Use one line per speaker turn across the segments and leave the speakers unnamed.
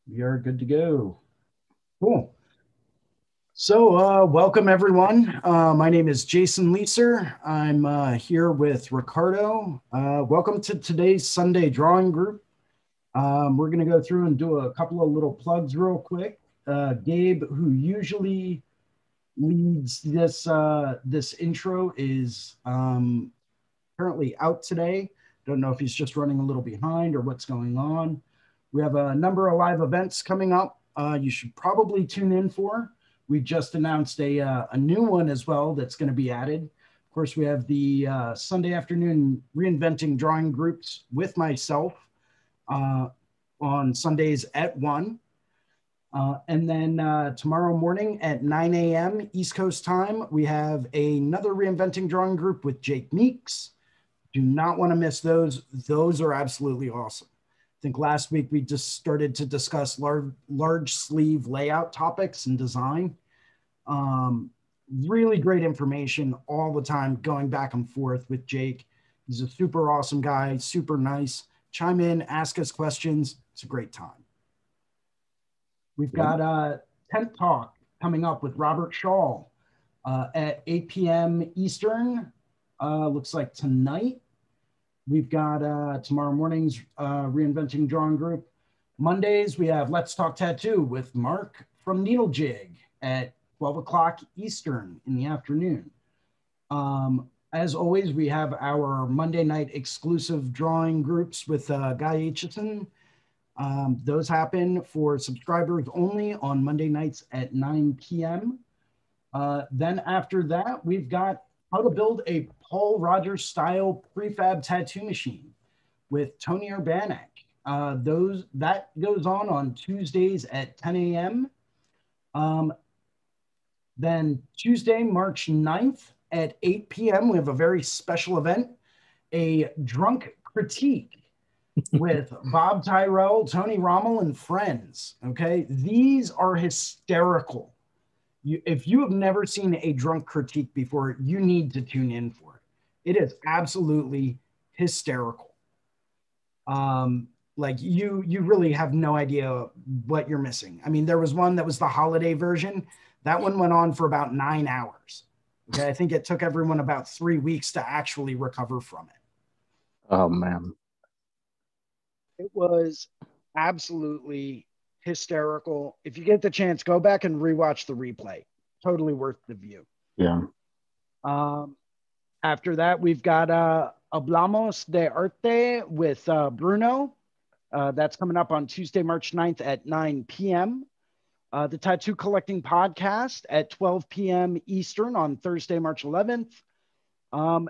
We are good to go. Cool. So, welcome everyone. My name is Jason Leeser. I'm here with Ricardo. Welcome to today's Sunday drawing group. We're going to go through and do a couple of little plugs real quick. Gabe, who usually leads this intro, is currently out today. Don't know if he's just running a little behind or what's going on. We have a number of live events coming up. You should probably tune in for. We just announced a new one as well that's going to be added. Of course, we have the Sunday afternoon Reinventing drawing groups with myself on Sundays at 1. And then tomorrow morning at 9 a.m. East Coast time, we have another Reinventing drawing group with Jake Meeks. Do not want to miss those. Those are absolutely awesome. I think last week we just started to discuss large sleeve layout topics and design. Really great information all the time, going back and forth with Jake. He's a super awesome guy, super nice. Chime in, ask us questions. It's a great time. We've got a 10th talk coming up with Robert Shaw at 8 p.m. Eastern. Looks like tonight. We've got tomorrow morning's Reinventing drawing group. Mondays, we have Let's Talk Tattoo with Mark from Needle Jig at 12 o'clock Eastern in the afternoon. As always, we have our Monday night exclusive drawing groups with Guy Aitchison. Those happen for subscribers only on Monday nights at 9 p.m. Then after that, we've got how to build a Paul Rogers style prefab tattoo machine with Tony Urbanek. That goes on Tuesdays at 10 a.m. Then Tuesday, March 9th at 8 p.m., we have a very special event, a drunk critique with Bob Tyrell, Tony Rommel, and friends. Okay, these are hysterical. If you have never seen a drunk critique before, you need to tune in for it. It is absolutely hysterical. Like you really have no idea what you're missing. I mean, there was one that was the holiday version. That one went on for about 9 hours. Okay, I think it took everyone about 3 weeks to actually recover from it.
Oh man.
It was absolutely hysterical. If you get the chance, go back and rewatch the replay. Totally worth the view.
Yeah.
After that, we've got Hablamos de Arte with Bruno. That's coming up on Tuesday, March 9th at 9 p.m. The Tattoo Collecting Podcast at 12 p.m. Eastern on Thursday, March 11th.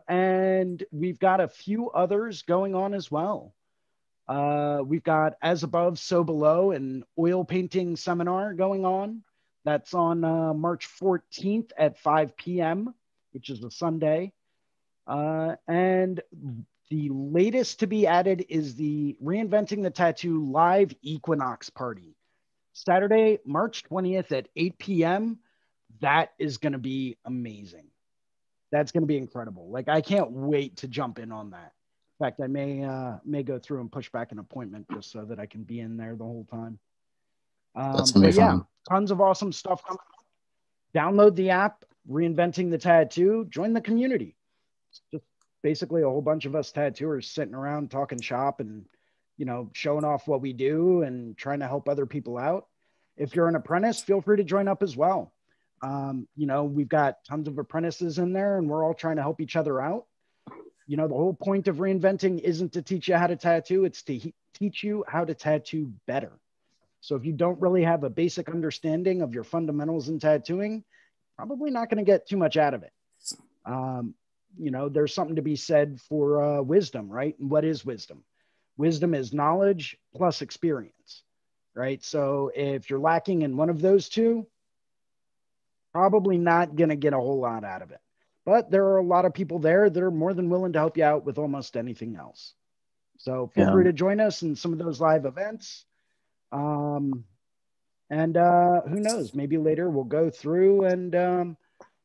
And we've got a few others going on as well. We've got As Above, So Below, an oil painting seminar going on. That's on March 14th at 5 p.m., which is a Sunday. And the latest to be added is the Reinventing the Tattoo live Equinox party. Saturday, March 20th at 8 p.m. That is going to be amazing. That's going to be incredible. Like, I can't wait to jump in on that. In fact, I may go through and push back an appointment just so that I can be in there the whole time.
That's gonna be fun.
Tons of awesome stuff coming up. Download the app, Reinventing the Tattoo. Join the community. It's just basically a whole bunch of us tattooers sitting around talking shop and, you know, showing off what we do and trying to help other people out. If you're an apprentice, feel free to join up as well. You know, we've got tons of apprentices in there and we're all trying to help each other out. You know, the whole point of Reinventing isn't to teach you how to tattoo, it's to teach you how to tattoo better. So if you don't really have a basic understanding of your fundamentals in tattooing, probably not going to get too much out of it. You know, there's something to be said for wisdom, right? And what is wisdom? Wisdom is knowledge plus experience, right? So if you're lacking in one of those two, probably not going to get a whole lot out of it. But there are a lot of people there that are more than willing to help you out with almost anything else. So feel free to join us in some of those live events. And who knows, maybe later we'll go through and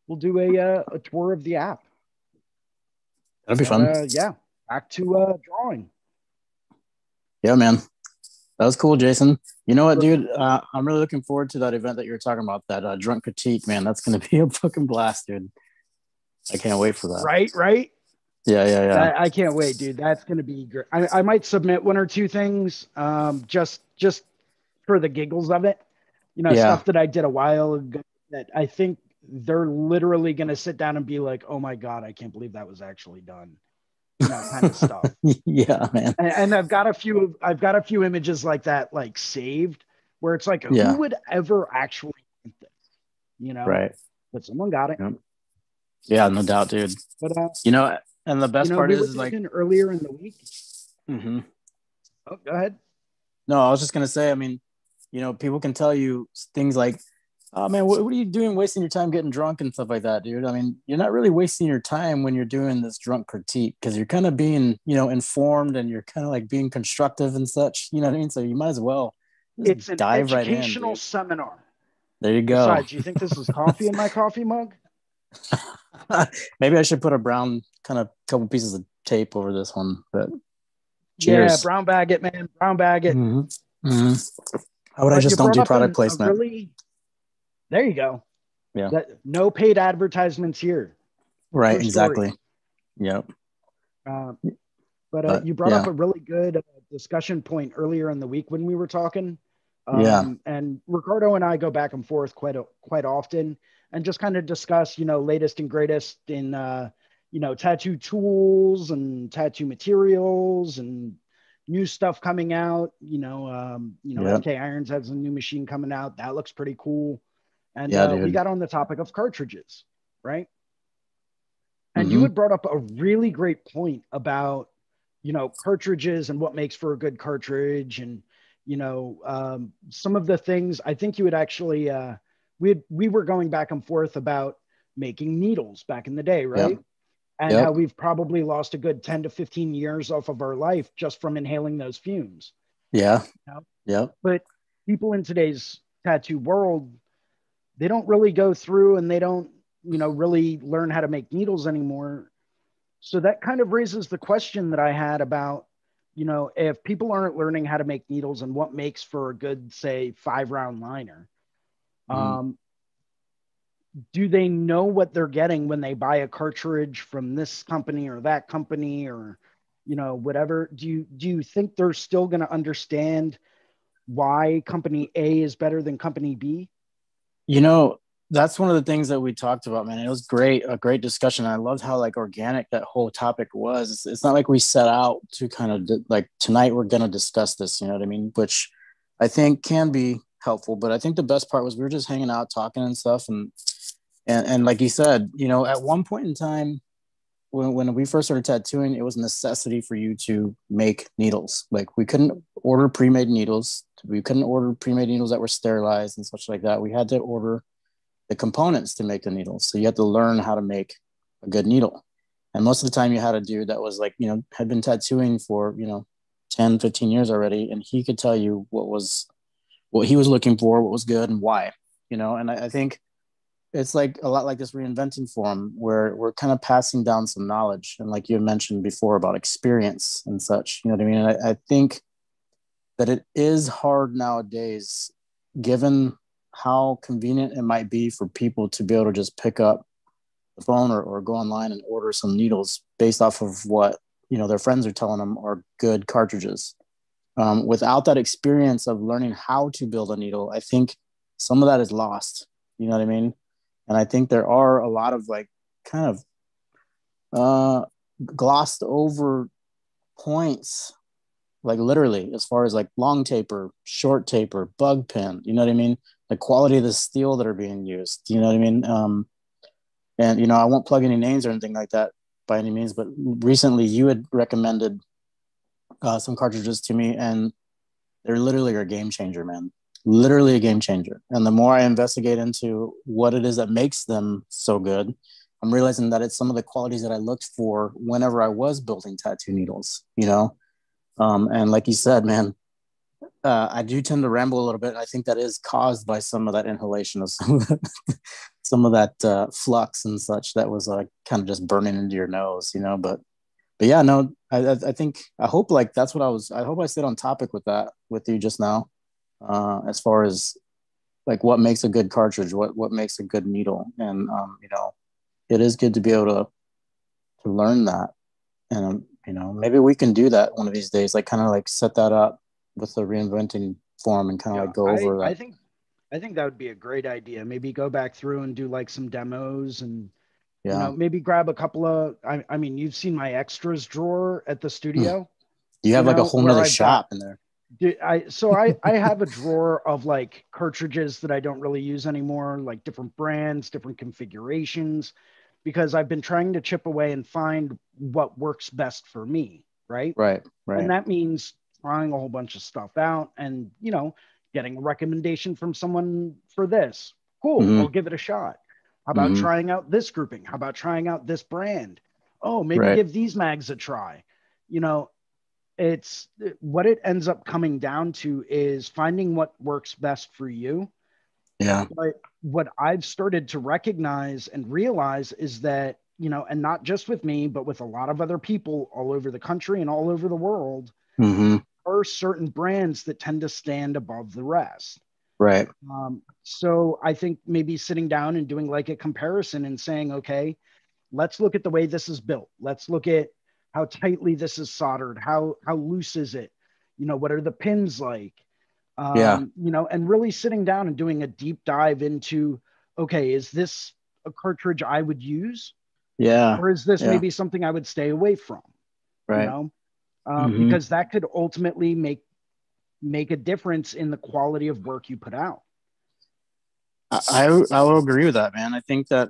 we'll do a tour of the app.
That'd be fun.
Yeah, back to drawing.
Yeah, man. That was cool, Jason. You know what, dude? I'm really looking forward to that event that you were talking about, that drunk critique, man. That's going to be a fucking blast, dude. I can't wait for that.
Right?
Yeah.
I can't wait, dude. That's going to be great. I might submit one or two things just for the giggles of it. Stuff that I did a while ago that I think they're literally going to sit down and be like, oh my God, I can't believe that was actually done. Kind of stuff.
Yeah, man.
And I've got a few images like that, like saved, where it's like, who would ever actually want this?
Right.
But someone got it.
Yeah, no doubt, dude.
But
and the best part is like
earlier in the week.
Mm-hmm.
Oh, go ahead.
No, I was just gonna say, I mean, people can tell you things like, oh man, what are you doing wasting your time getting drunk and stuff like that, dude? I mean, you're not really wasting your time when you're doing this drunk critique, because you're kind of being, informed, and you're kind of like being constructive and such, you know what I mean? So you might as well
it's an educational seminar.
There you go.
Besides, you think this is coffee in my coffee mug?
Maybe I should put a brown kind of couple pieces of tape over this one, but cheers.
Yeah, brown bag it, man. Brown bag it.
Mm-hmm. Mm-hmm. How would I just don't do product placement?
There you go.
Yeah.
No paid advertisements here.
Right. Exactly. Yep.
But you brought up a really good discussion point earlier in the week when we were talking. And Ricardo and I go back and forth quite often, and just kind of discuss, latest and greatest in, tattoo tools and tattoo materials and new stuff coming out. FK Irons has a new machine coming out that looks pretty cool. And we got on the topic of cartridges, right? And you had brought up a really great point about, cartridges and what makes for a good cartridge, and some of the things. I think you had actually we were going back and forth about making needles back in the day, right? Yep. And how we've probably lost a good 10 to 15 years off of our life just from inhaling those fumes.
Yeah. Yeah.
But people in today's tattoo world, they don't really go through, and they don't, really learn how to make needles anymore. So that kind of raises the question that I had about, if people aren't learning how to make needles and what makes for a good, say, 5-round liner, do they know what they're getting when they buy a cartridge from this company or that company, or, whatever? Do you think they're still going to understand why company A is better than company B?
That's one of the things that we talked about, man. It was a great discussion. I loved how like organic that whole topic was. It's not like we set out to kind of like, tonight we're going to discuss this, you know what I mean? Which I think can be helpful, but I think the best part was we were just hanging out, talking and stuff. And like you said, at one point in time, when we first started tattooing, it was a necessity for you to make needles. Like we couldn't order pre-made needles. We couldn't order pre-made needles that were sterilized and such like that. We had to order the components to make the needles. So you had to learn how to make a good needle. And most of the time you had a dude that was like, had been tattooing for, 10, 15 years already. And he could tell you what he was looking for, what was good and why, and I think it's like a lot like this reinventing forum where we're kind of passing down some knowledge. And like you mentioned before about experience and such, you know what I mean? And I think that it is hard nowadays, given how convenient it might be for people to be able to just pick up the phone or go online and order some needles based off of what, their friends are telling them are good cartridges. Without that experience of learning how to build a needle, I think some of that is lost. You know what I mean? And I think there are a lot of like kind of glossed over points, like literally as far as like long taper, short taper, bug pin, you know what I mean? The quality of the steel that are being used, you know what I mean? And, I won't plug any names or anything like that by any means, but recently you had recommended some cartridges to me, and they're literally a game changer, man. Literally a game changer. And the more I investigate into what it is that makes them so good, I'm realizing that it's some of the qualities that I looked for whenever I was building tattoo needles, and like you said, man, I do tend to ramble a little bit. I think that is caused by some of that inhalation of some of that flux and such that was kind of just burning into your nose, but but yeah, no, I think, I hope like that's what I hope I stayed on topic with that with you just now, as far as like what makes a good cartridge, what makes a good needle. And, it is good to be able to learn that. And, maybe we can do that one of these days, like kind of like set that up with the reinventing forum and kind of
Yeah,
like go over that.
I think that would be a great idea. Maybe go back through and do like some demos and
Yeah.
maybe grab a couple of I mean, you've seen my extras drawer at the
Hmm.
studio,
You have like a whole
where
nother
I've got
shop in there.
I have a drawer of like cartridges that I don't really use anymore, like different brands, different configurations, because I've been trying to chip away and find what works best for me, right?
Right.
And
Right.
that means trying a whole bunch of stuff out and, getting a recommendation from someone for this. Cool,
Hmm.
I'll give it a shot. How about
Hmm.
trying out this grouping? How about trying out this brand? Oh, maybe
Right.
give these mags a try. You know, it's what it ends up coming down to is finding what works best for you.
Yeah.
But what I've started to recognize and realize is that, and not just with me, but with a lot of other people all over the country and all over the world,
Hmm.
are certain brands that tend to stand above the rest.
Right.
So I think maybe sitting down and doing like a comparison and saying, okay, let's look at the way this is built. Let's look at how tightly this is soldered. How loose is it? What are the pins like?
Yeah.
And really sitting down and doing a deep dive into, okay, is this a cartridge I would use,
Yeah.
or is this
Yeah.
maybe something I would stay away from? You
Right.
know,
Hmm.
because that could ultimately make a difference in the quality of work you put out.
I will agree with that, man. I think that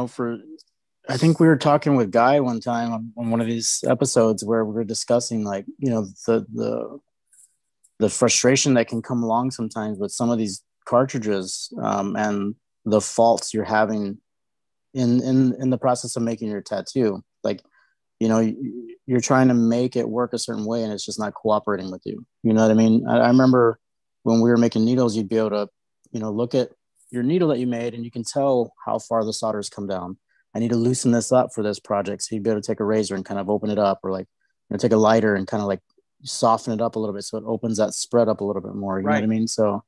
for I think we were talking with Guy one time on one of these episodes where we were discussing like, the frustration that can come along sometimes with some of these cartridges, and the faults you're having in the process of making your tattoo. Like, you're trying to make it work a certain way and it's just not cooperating with you. You know what I mean? I remember when we were making needles, you'd be able to, look at your needle that you made and you can tell how far the solder's come down. I need to loosen this up for this project. So you'd be able to take a razor and kind of open it up, or like, take a lighter and kind of like soften it up a little bit so it opens that spread up a little bit more. You know what I
Right.
mean? So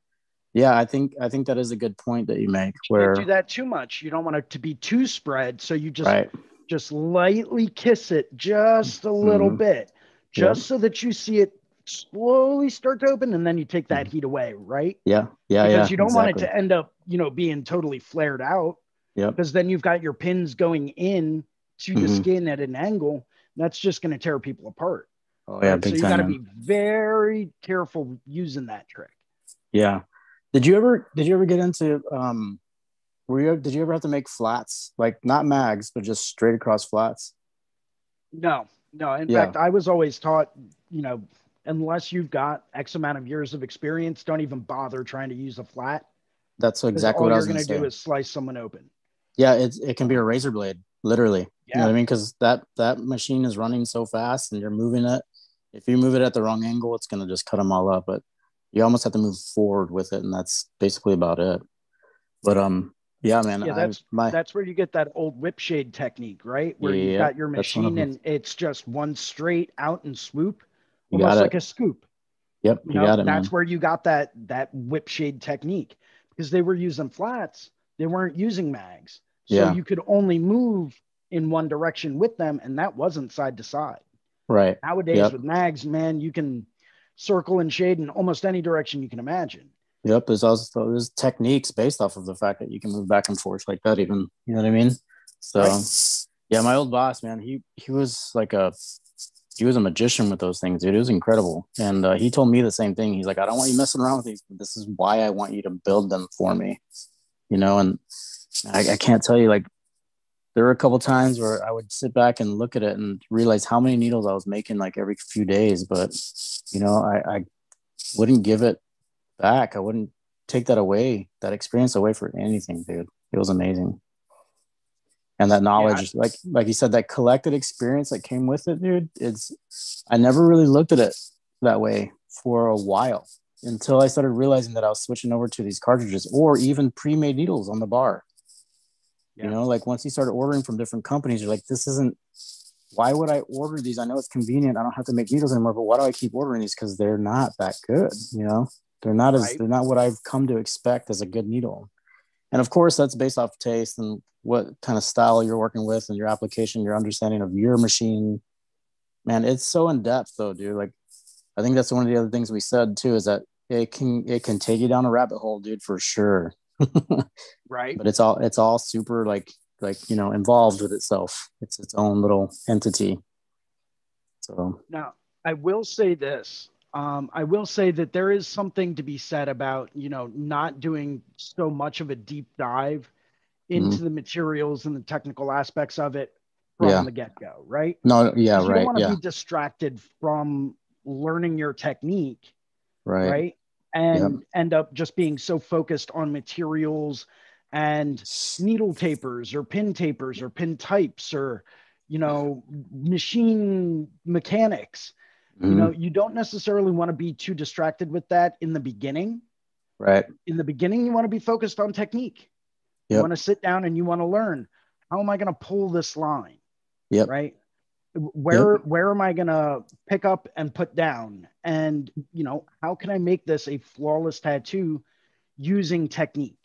yeah, I think that is a good point that you make.
You can't do
Where
that too much. You don't want it to be too spread. So you
right.
just lightly kiss it just a little
Mm-hmm.
bit,
Yep.
just so that you see it slowly start to open, and then you take that heat away, right?
Yeah. Yeah.
Because
Yeah.
you don't want it
Exactly.
to end up, being totally flared out,
Yep.
because then you've got your pins going in to the
Mm-hmm.
skin at an angle. That's just going to tear people apart,
Oh yeah,
right? So
big
you got
time,
to
man.
be very careful using that trick.
Yeah. Did you ever get into did you ever have to make flats, like not mags but just straight across flats?
No, no. In
Yeah,
fact, I was always taught, unless you've got X amount of years of experience, don't even bother trying to use a flat,
that's
because
exactly
all
what I
you're
was
going
gonna
to do
say.
is slice someone open.
Yeah, it can be a razor blade, literally. You know
Yeah.
what I mean? Because that machine is running so fast and you're moving it. If you move it at the wrong angle, it's gonna just cut them all up. But you almost have to move forward with it, and that's basically about it. But yeah, man,
Yeah,
I my
that's where you get that old whip shade technique, right? Where you've
yeah,
got your
that's one of
machine
them.
and it's just one straight out and swoop,
You got
almost
it.
like a scoop.
Yep, you got it,
That's
man.
where you got that whip shade technique, because they were using flats, they weren't using mags. So
Yeah,
you could only move in one direction with them, and that wasn't side to side.
right.
Nowadays
Yep.
with mags, man, you can circle and shade in almost any direction you can imagine.
Yep, there's techniques based off of the fact that you can move back and forth like that, even, you know what I mean? So
Right.
yeah, my old boss, man, he was like he was a magician with those things, dude. It was incredible. And he told me the same thing. He's like, I don't want you messing around with these. This is why I want you to build them for me, and I can't tell you, like, there were a couple times where I would sit back and look at it and realize how many needles I was making like every few days, but I wouldn't give it back. I wouldn't take that experience away for anything, dude. It was amazing. And that
Yeah.
knowledge, like you said, that collected experience that came with it, dude, I never really looked at it that way for a while, until I started realizing that I was switching over to these cartridges or even pre-made needles on the bar.
Yeah.
Like once you start ordering from different companies, you're like, this isn't why would I order these? I know it's convenient. I don't have to make needles anymore, but why do I keep ordering these? Because they're not that good, you know? They're not what I've come to expect as a good needle. And of course, that's based off taste and what kind of style you're working with and your application, your understanding of your machine. Man, it's so in depth though, dude. Like, I think that's one of the other things we said too, is that it can take you down a rabbit hole, dude, for sure.
Right.
But it's all super like, you know, involved with itself. It's its own little entity. So
now I will say this. I will say that there is something to be said about, you know, not doing so much of a deep dive into the materials and the technical aspects of it from the get-go, right?
No, yeah,
you
right.
don't want to be distracted from learning your technique, right? And end up just being so focused on materials and needle tapers or pin types or, you know, machine mechanics. You know, you don't necessarily want to be too distracted with that in the beginning.
Right.
In the beginning, you want to be focused on technique. You want to sit down and you want to learn, how am I going to pull this line? Right. Where am I going to pick up and put down? And, you know, how can I make this a flawless tattoo using technique?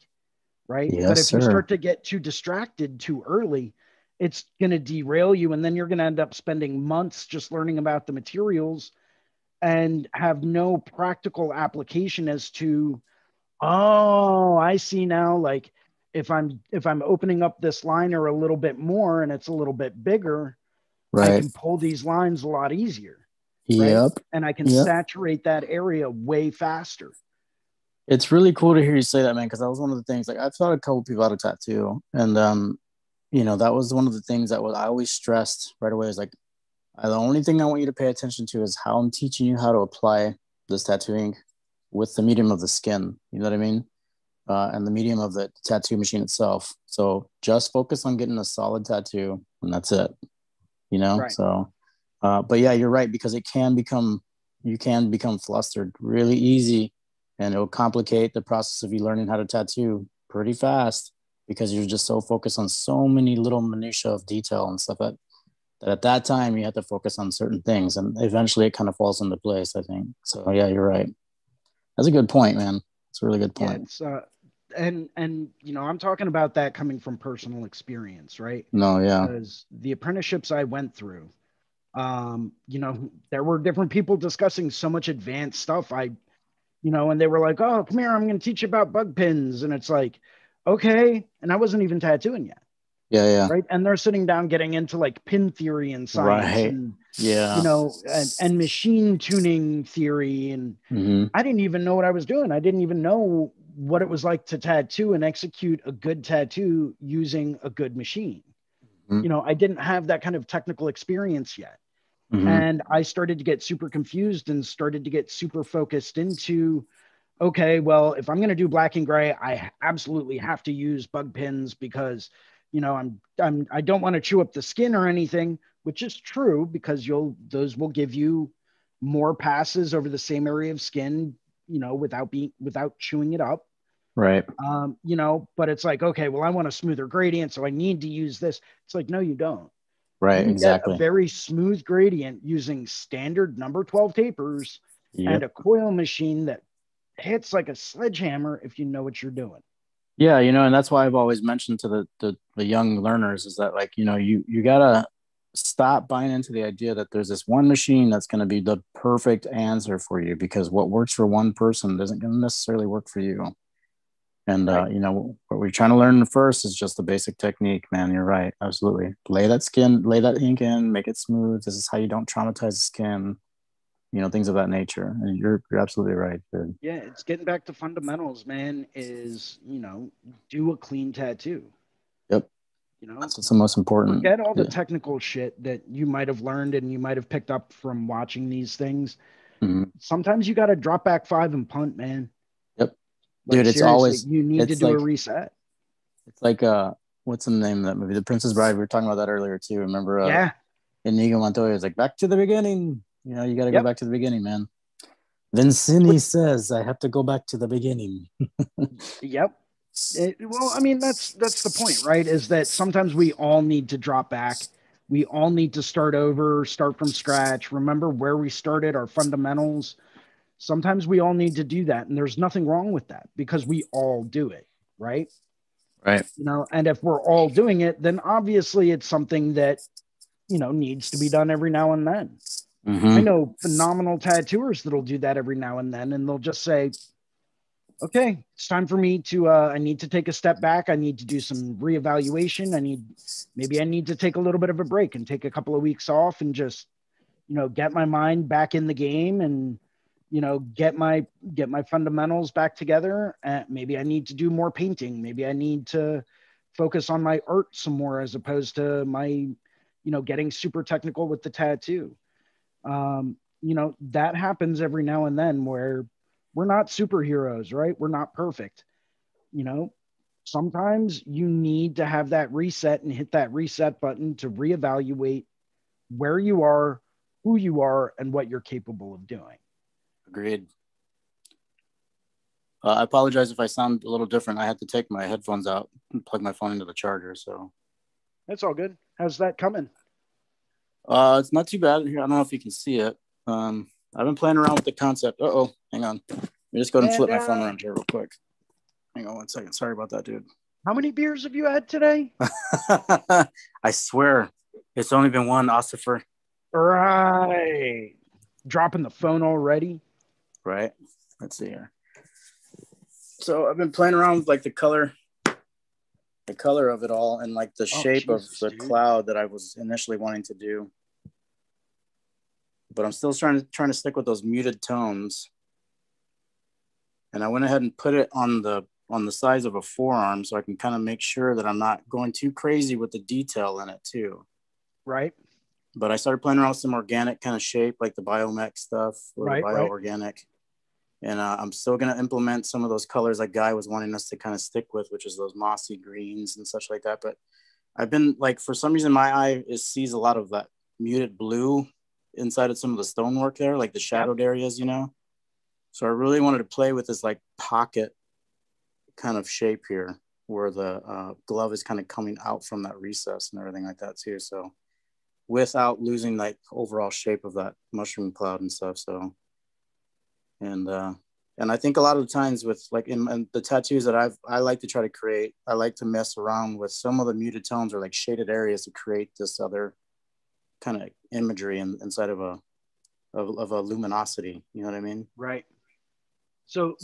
Right.
Yes,
but if you
sir.
start to get too distracted too early, it's going to derail you. And then you're going to end up spending months just learning about the materials and have no practical application as to, oh, I see now, like if I'm opening up this liner a little bit more and it's a little bit bigger, I can pull these lines a lot easier. Right? And I can saturate that area way faster.
It's really cool to hear you say that, man, because that was one of the things, like I've taught a couple people how to tattoo, and you know, that was one of the things that I always stressed right away, is like, the only thing I want you to pay attention to is how I'm teaching you how to apply this tattooing with the medium of the skin. You know what I mean? And the medium of the tattoo machine itself. So just focus on getting a solid tattoo, and that's it. You know?
Right.
So, but yeah, you're right, because you can become flustered really easy, and it'll complicate the process of you learning how to tattoo pretty fast, because you're just so focused on so many little minutiae of detail and stuff that at that time you have to focus on certain things, and eventually it kind of falls into place, I think. So yeah, you're right. That's a good point, man. It's a really good point.
Yeah, and you know, I'm talking about that coming from personal experience, right?
No, yeah.
Because the apprenticeships I went through, you know, there were different people discussing so much advanced stuff. You know, and they were like, oh, come here, I'm going to teach you about bug pins. And it's like, okay. And I wasn't even tattooing yet.
Yeah.
Right. And they're sitting down getting into like pin theory and science and, you know, and machine tuning theory. And I didn't even know what I was doing. I didn't even know what it was like to tattoo and execute a good tattoo using a good machine. You know, I didn't have that kind of technical experience yet. And I started to get super confused and started to get super focused into, okay, well, if I'm going to do black and gray, I absolutely have to use bug pins because, you know, I don't want to chew up the skin or anything, which is true, because those will give you more passes over the same area of skin, you know, without chewing it up.
Right.
You know, but it's like, okay, well, I want a smoother gradient, so I need to use this. It's like, no, you don't.
Right.
You
exactly.
get a very smooth gradient using standard number 12 tapers and a coil machine that hits like a sledgehammer if you know what you're doing.
Yeah, you know, and that's why I've always mentioned to the young learners is that, like, you know, you gotta stop buying into the idea that there's this one machine that's going to be the perfect answer for you, because what works for one person doesn't necessarily work for you. And, you know, what we're trying to learn first is just the basic technique, man. You're right. Absolutely. Lay that ink in, make it smooth. This is how you don't traumatize the skin, you know, things of that nature. And you're absolutely right, dude.
Yeah. It's getting back to fundamentals, man, is, you know, do a clean tattoo.
Yep.
You know,
that's what's the most important.
Forget all the technical shit that you might have learned and you might have picked up from watching these things. Sometimes you got to drop back 5 and punt, man.
Dude, it's always,
you need to do a reset.
It's like what's the name of that movie? The Princess Bride. We were talking about that earlier too. Remember? Inigo Montoya is like, back to the beginning. You know, you got to go back to the beginning, man. Vincini says, I have to go back to the beginning.
Well, I mean, that's the point, right? Is that sometimes we all need to drop back We all need to start over, start from scratch, remember where we started, our fundamentals. Sometimes we all need to do that. And there's nothing wrong with that because we all do it, right?
Right.
You know, and if we're all doing it, then obviously it's something that, you know, needs to be done every now and then. I know phenomenal tattooers that'll do that every now and then, and they'll just say, okay, it's time for me to, I need to take a step back. I need to do some reevaluation. Maybe I need to take a little bit of a break and take a couple of weeks off and just, you know, get my mind back in the game and, you know, get my fundamentals back together. And maybe I need to do more painting. Maybe I need to focus on my art some more as opposed to my, you know, getting super technical with the tattoo. You know, that happens every now and then where we're not superheroes, right? We're not perfect. You know, sometimes you need to have that reset and hit that reset button to reevaluate where you are, who you are, and what you're capable of doing.
Agreed. I apologize if I sound a little different. I had to take my headphones out and plug my phone into the charger. So
that's all good. How's that coming?
It's not too bad here. I don't know if you can see it. I've been playing around with the concept. Uh-oh, hang on. Let me just go ahead and flip my phone around here real quick. Hang on 1 second. Sorry about that, dude.
How many beers have you had today?
I swear, it's only been one, Ossifer.
Right. Dropping the phone already.
Right. Let's see here. So I've been playing around with like the color of it all and like the shape of the cloud that I was initially wanting to do. But I'm still trying to stick with those muted tones. And I went ahead and put it on the size of a forearm so I can kind of make sure that I'm not going too crazy with the detail in it too.
Right.
But I started playing around with some organic kind of shape, like the biomech stuff or the bioorganic. And I'm still going to implement some of those colors like Guy was wanting us to kind of stick with, which is those mossy greens and such like that. But I've been like, for some reason, my eye sees a lot of that muted blue inside of some of the stonework there, like the shadowed areas, you know? So I really wanted to play with this like pocket kind of shape here where the glove is kind of coming out from that recess and everything like that too. So without losing like overall shape of that mushroom cloud and stuff. So, and I think a lot of the times with like in the tattoos that I like to try to create, I like to mess around with some of the muted tones or like shaded areas to create this other kind of imagery inside of a luminosity. You know what I mean?
Right. So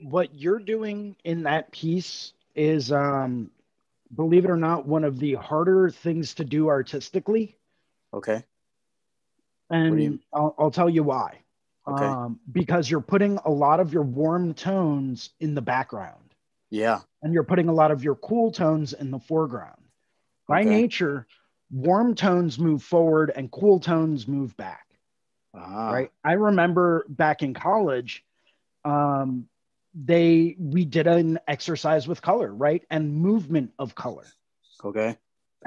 what you're doing in that piece is, believe it or not, one of the harder things to do artistically.
Okay.
And I'll tell you why.
Okay.
Because you're putting a lot of your warm tones in the background.
Yeah.
And you're putting a lot of your cool tones in the foreground. By nature, warm tones move forward and cool tones move back. Right. I remember back in college, we did an exercise with color, right? And movement of color.
Okay.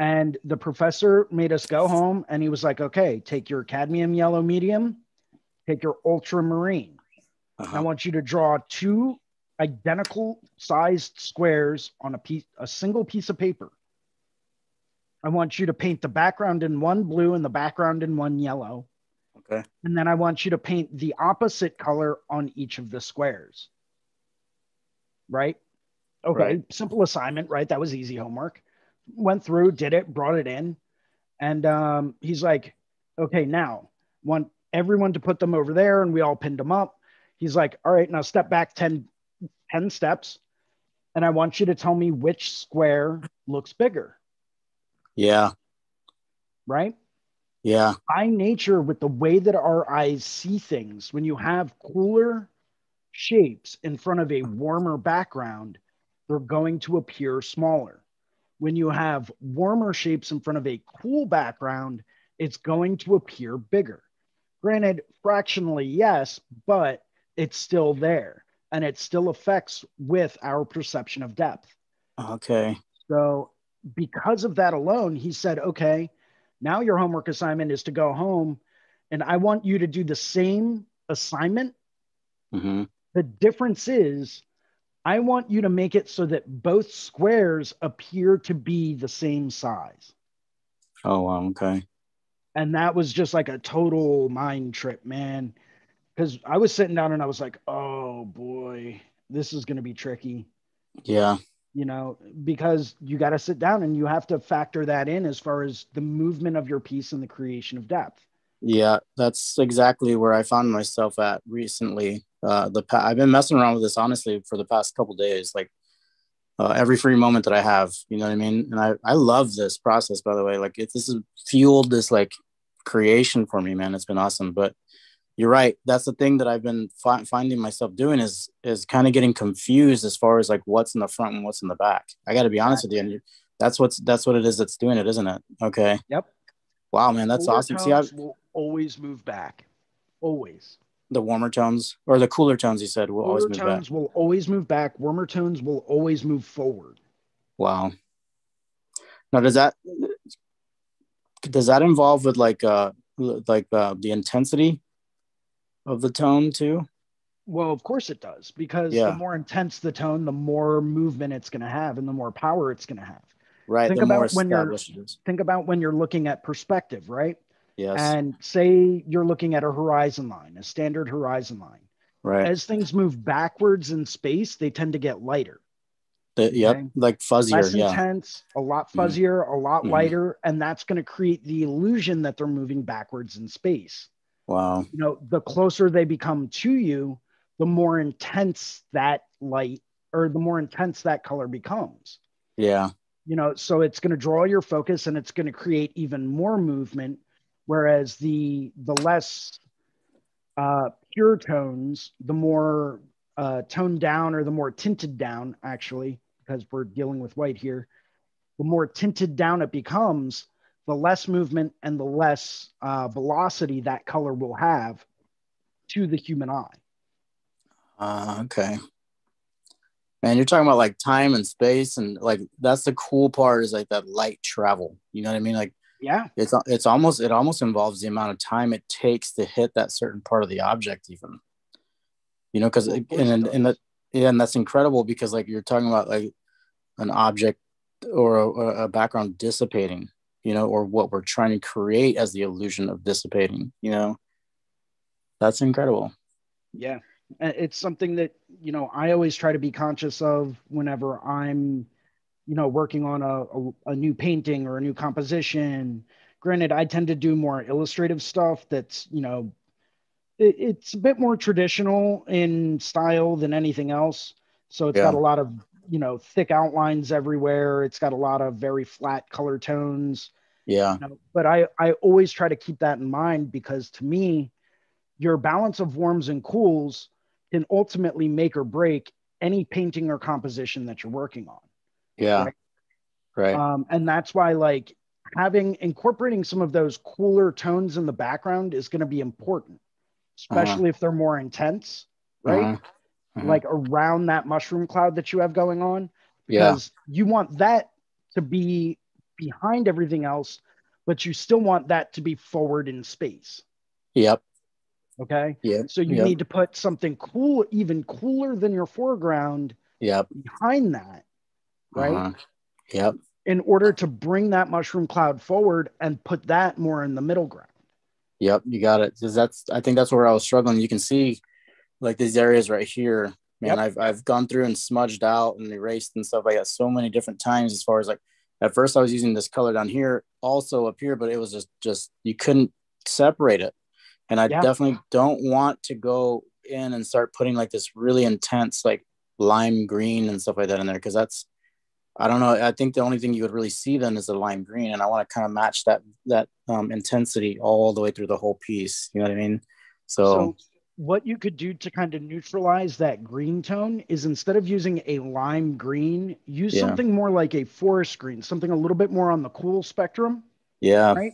And the professor made us go home and he was like, okay, take your cadmium yellow medium, take your ultramarine. I want you to draw 2 identical sized squares on a single piece of paper. I want you to paint the background in one blue and the background in one yellow.
Okay.
And then I want you to paint the opposite color on each of the squares. Right? Okay. Right. Simple assignment, right? That was easy homework. Went through, did it, brought it in. And he's like, okay, now want everyone to put them over there. And we all pinned them up. He's like, all right, now step back 10 steps. And I want you to tell me which square looks bigger.
Yeah.
Right?
Yeah.
By nature, with the way that our eyes see things, when you have cooler shapes in front of a warmer background, they're going to appear smaller. When you have warmer shapes in front of a cool background, it's going to appear bigger. Granted, fractionally, yes, but it's still there and it still affects with our perception of depth.
Okay.
So because of that alone, he said, okay, now your homework assignment is to go home and I want you to do the same assignment. The difference is I want you to make it so that both squares appear to be the same size.
Oh, wow. Okay.
And that was just like a total mind trip, man. Because I was sitting down and I was like, oh boy, this is going to be tricky.
Yeah.
You know, because you got to sit down and you have to factor that in as far as the movement of your piece and the creation of depth.
Yeah, that's exactly where I found myself at recently. I've been messing around with this honestly for the past couple days, like every free moment that I have, you know what I mean? And I love this process, by the way. Like this has fueled this like creation for me, man. It's been awesome. But you're right. That's the thing that I've been finding myself doing is kind of getting confused as far as like what's in the front and what's in the back. I got to be honest with you. And that's what it is that's doing it, isn't it? Okay.
Yep.
Wow, man, that's
Cooler
awesome. See,
tones will always move back. Always.
the warmer tones or the cooler tones, you said, will always
Cooler
move back.
tones will always move back. Warmer tones will always move forward.
Wow. Now, does that involve with the intensity of the tone too?
Well, of course it does, because
Yeah.
the more intense the tone, the more movement it's going to have and the more power it's going to have.
Right.
Think
The more
about when you're
established it is.
think about when you're looking at perspective, right?
Yes.
And say you're looking at a horizon line, a standard horizon line.
Right.
As things move backwards in space, they tend to get lighter.
Yep. Like fuzzier.
Less intense, a lot fuzzier, a lot lighter, and that's going to create the illusion that they're moving backwards in space.
Wow.
You know, the closer they become to you, the more intense that light or the more intense that color becomes.
Yeah.
You know, so it's going to draw your focus and it's going to create even more movement. Whereas the less pure tones, the more toned down or the more tinted down, actually, because we're dealing with white here, the more tinted down it becomes, the less movement and the less velocity that color will have to the human eye.
Okay. Man, you're talking about like time and space, and like that's the cool part is like that light travel. You know what I mean? Like,
yeah,
it almost involves the amount of time it takes to hit that certain part of the object, even. You know, because and that's incredible because like you're talking about like an object or a background dissipating, you know, or what we're trying to create as the illusion of dissipating. You know, that's incredible.
Yeah. It's something that, you know, I always try to be conscious of whenever I'm, you know, working on a new painting or a new composition. Granted, I tend to do more illustrative stuff that's, you know, it's a bit more traditional in style than anything else. So it's got a lot of, you know, thick outlines everywhere. It's got a lot of very flat color tones.
Yeah.
You know, but I always try to keep that in mind because to me, your balance of warms and cools can ultimately make or break any painting or composition that you're working on.
Yeah. Right.
And that's why like incorporating some of those cooler tones in the background is going to be important, especially if they're more intense, right? Like around that mushroom cloud that you have going on, because you want that to be behind everything else, but you still want that to be forward in space.
Yep.
Okay.
Yeah.
So you need to put something cool, even cooler than your foreground, behind that, right?
Yep.
In order to bring that mushroom cloud forward and put that more in the middle ground.
Yep, you got it. Because I think that's where I was struggling. You can see like these areas right here, man. I've gone through and smudged out and erased and stuff like that so many different times. As far as like, at first I was using this color down here, also up here, but it was just you couldn't separate it. And I definitely don't want to go in and start putting like this really intense like lime green and stuff like that in there, because I don't know. I think the only thing you would really see then is the lime green, and I want to kind of match that intensity all the way through the whole piece. You know what I mean? So
what you could do to kind of neutralize that green tone is instead of using a lime green, use something more like a forest green, something a little bit more on the cool spectrum.
Yeah.
Right.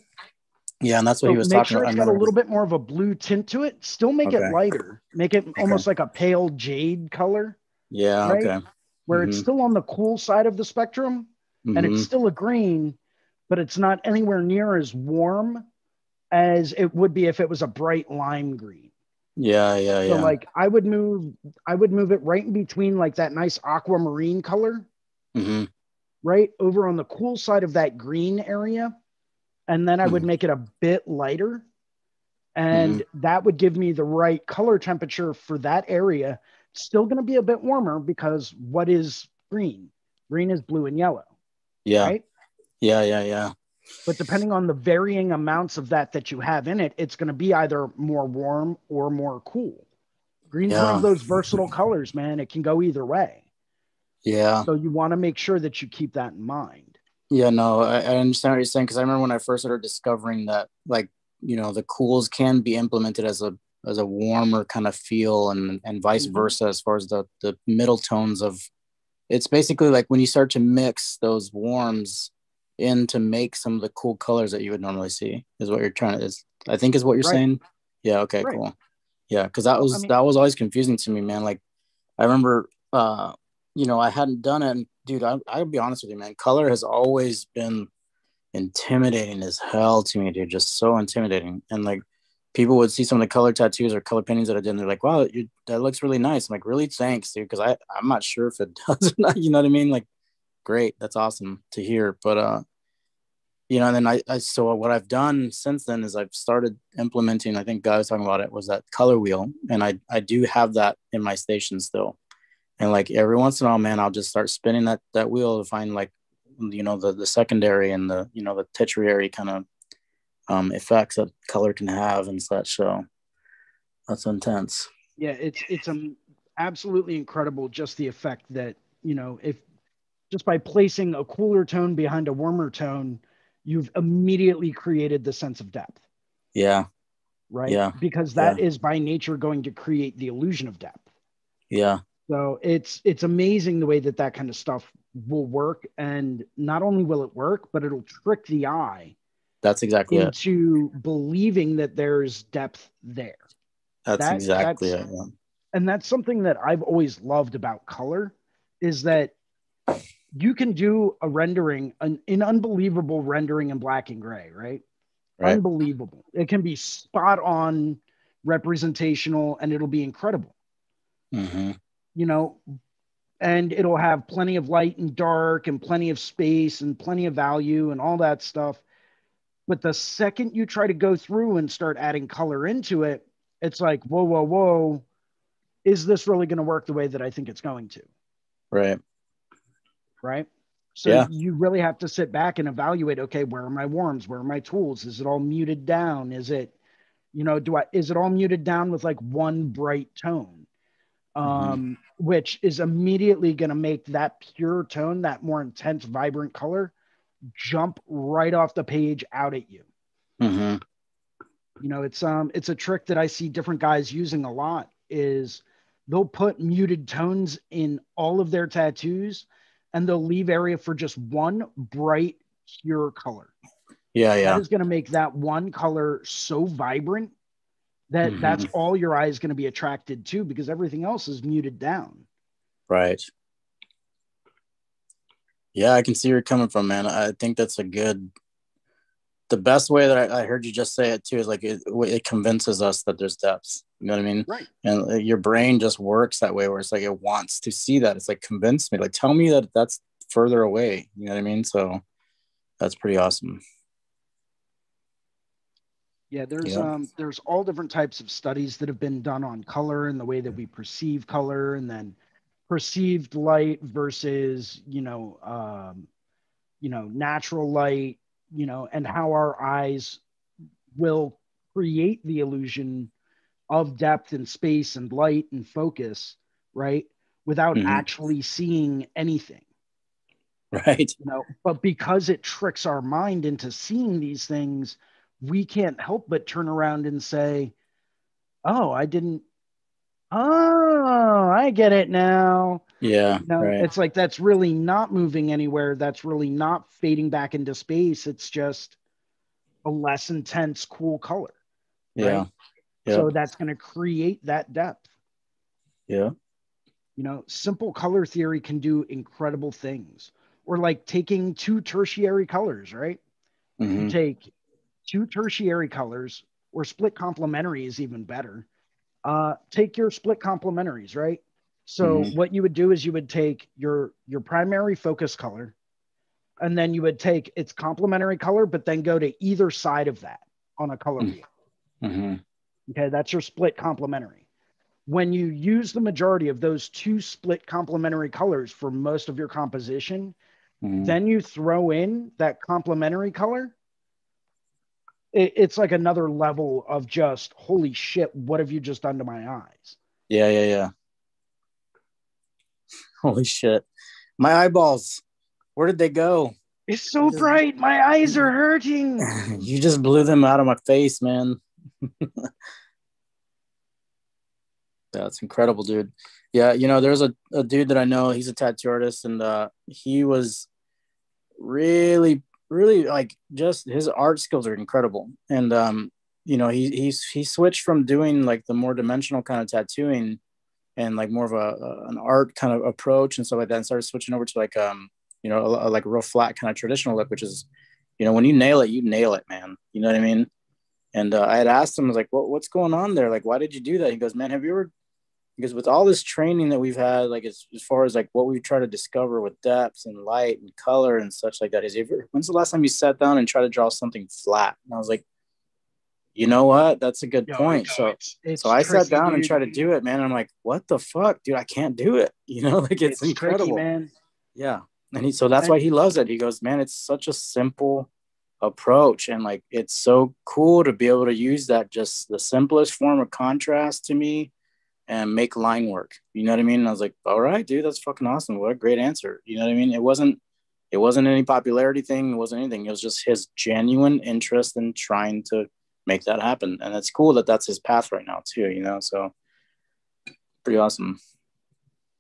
Yeah, and that's what he was
talking
about.
Make sure it's got a little bit more of a blue tint to it. Still make it lighter. Make it almost like a pale jade color.
Yeah.
Right?
Okay.
Where it's still on the cool side of the spectrum, and it's still a green, but it's not anywhere near as warm as it would be if it was a bright lime green.
Yeah.
So like I would move it right in between like that nice aquamarine color, right over on the cool side of that green area. and then I would make it a bit lighter, and that would give me the right color temperature for that area. Still going to be a bit warmer, because what is green? Green is blue and yellow.
Yeah.
Right?
Yeah.
But depending on the varying amounts of that you have in it, it's going to be either more warm or more cool. Green's one of those versatile colors, man. It can go either way.
Yeah.
So you want to make sure that you keep that in mind.
Yeah, no, I understand what you're saying, because I remember when I first started discovering that, like, you know, the cools can be implemented as a warmer kind of feel, and vice versa, as far as the middle tones of, it's basically like when you start to mix those warms in to make some of the cool colors that you would normally see, is what you're trying to, I think is what you're saying. Yeah. Okay, cool. Yeah. Cause that was always confusing to me, man. Like, I remember, you know, I hadn't done it, and dude, I'll be honest with you, man, color has always been intimidating as hell to me, dude. Just so intimidating. And like, people would see some of the color tattoos or color paintings that I did, and they're like, wow, that looks really nice. I'm like, really? Thanks, dude. Because I'm not sure if it does or not. You know what I mean? Like, great. That's awesome to hear. But, you know, and then so what I've done since then is I've started implementing, I think Guy was talking about it, was that color wheel. And I do have that in my station still. And like every once in a while, man, I'll just start spinning that wheel to find, like, you know, the secondary and the, you know, the tertiary kind of effects that color can have and such. So that's intense.
Yeah, it's absolutely incredible, just the effect that, you know, if just by placing a cooler tone behind a warmer tone, you've immediately created the sense of depth.
Yeah.
Right.
Yeah.
Because that is by nature going to create the illusion of depth.
Yeah.
So it's amazing the way that kind of stuff will work. And not only will it work, but it'll trick the eye.
That's exactly
into believing that there's depth there.
That's exactly it. Yeah.
And that's something that I've always loved about color, is that you can do a rendering, an unbelievable rendering in black and gray, right? Unbelievable. It can be spot on representational, and it'll be incredible. You know, and it'll have plenty of light and dark and plenty of space and plenty of value and all that stuff. But the second you try to go through and start adding color into it, it's like, whoa. Is this really going to work the way that I think it's going to? Right. So you really have to sit back and evaluate, okay, where are my warms? Where are my tools? Is it all muted down? Is it, you know, is it all muted down with like one bright tone? Which is immediately going to make that pure tone, that more intense, vibrant color, jump right off the page out at you. You know, it's a trick that I see different guys using a lot, is they'll put muted tones in all of their tattoos, and they'll leave area for just one bright, pure color. That is going to make that one color so vibrant that that's all your eye is going to be attracted to, because everything else is muted down.
Yeah, I can see where you're coming from, man. I think that's the best way that I heard you just say it too, is like it convinces us that there's depths. You know what I mean? And your brain just works that way, where it's like it wants to see that. It's like, convince me, like, tell me that that's further away. You know what I mean? So that's pretty awesome.
Yeah, there's all different types of studies that have been done on color and the way that we perceive color, and then perceived light versus, natural light, and how our eyes will create the illusion of depth and space and light and focus, right? Without actually seeing anything. But because it tricks our mind into seeing these things, we can't help but turn around and say, oh, I get it now. It's like, that's really not moving anywhere. That's really not fading back into space. It's just a less intense, cool color. So that's going to create that depth. Simple color theory can do incredible things. Or like taking two tertiary colors, right? You take two tertiary colors, or split complementary is even better. Take your split complementaries, right? So what you would do is you would take your primary focus color, and then you would take its complementary color, but then go to either side of that on a color wheel.
Mm-hmm.
Okay, that's your split complementary. When you use the majority of those two split complementary colors for most of your composition, then you throw in that complementary color. It's like another level of just, holy shit, what have you just done to my eyes?
Yeah. Holy shit. My eyeballs, where did they go?
It's so bright. My eyes are hurting.
You just blew them out of my face, man. That's incredible, dude. Yeah, you know, there's a dude that I know, he's a tattoo artist, and he was really like, just his art skills are incredible. And you know, he switched from doing like the more dimensional kind of tattooing and like more of an art kind of approach and stuff like that, and started switching over to like you know, like a real flat kind of traditional look, which is, you know, when you nail it, man. You know what I mean? And I had asked him, I was like, what's going on there? Like, why did you do that? He goes, man, have you ever, because with all this training that we've had, like as far as like what we try to discover with depth and light and color and such like that, when's the last time you sat down and tried to draw something flat? And I was like, you know what? That's a good point. So I sat down and tried to do it, man. And I'm like, what the fuck, dude? I can't do it. You know, like it's incredible,
tricky, man.
Yeah. And so that's why he loves it. He goes, man, it's such a simple approach. And like, it's so cool to be able to use that, just the simplest form of contrast to me, and make line work. You know what I mean? And I was like, all right, dude, that's fucking awesome. What a great answer. You know what I mean? It wasn't any popularity thing. It wasn't anything. It was just his genuine interest in trying to make that happen. And it's cool that that's his path right now too, you know? So pretty awesome.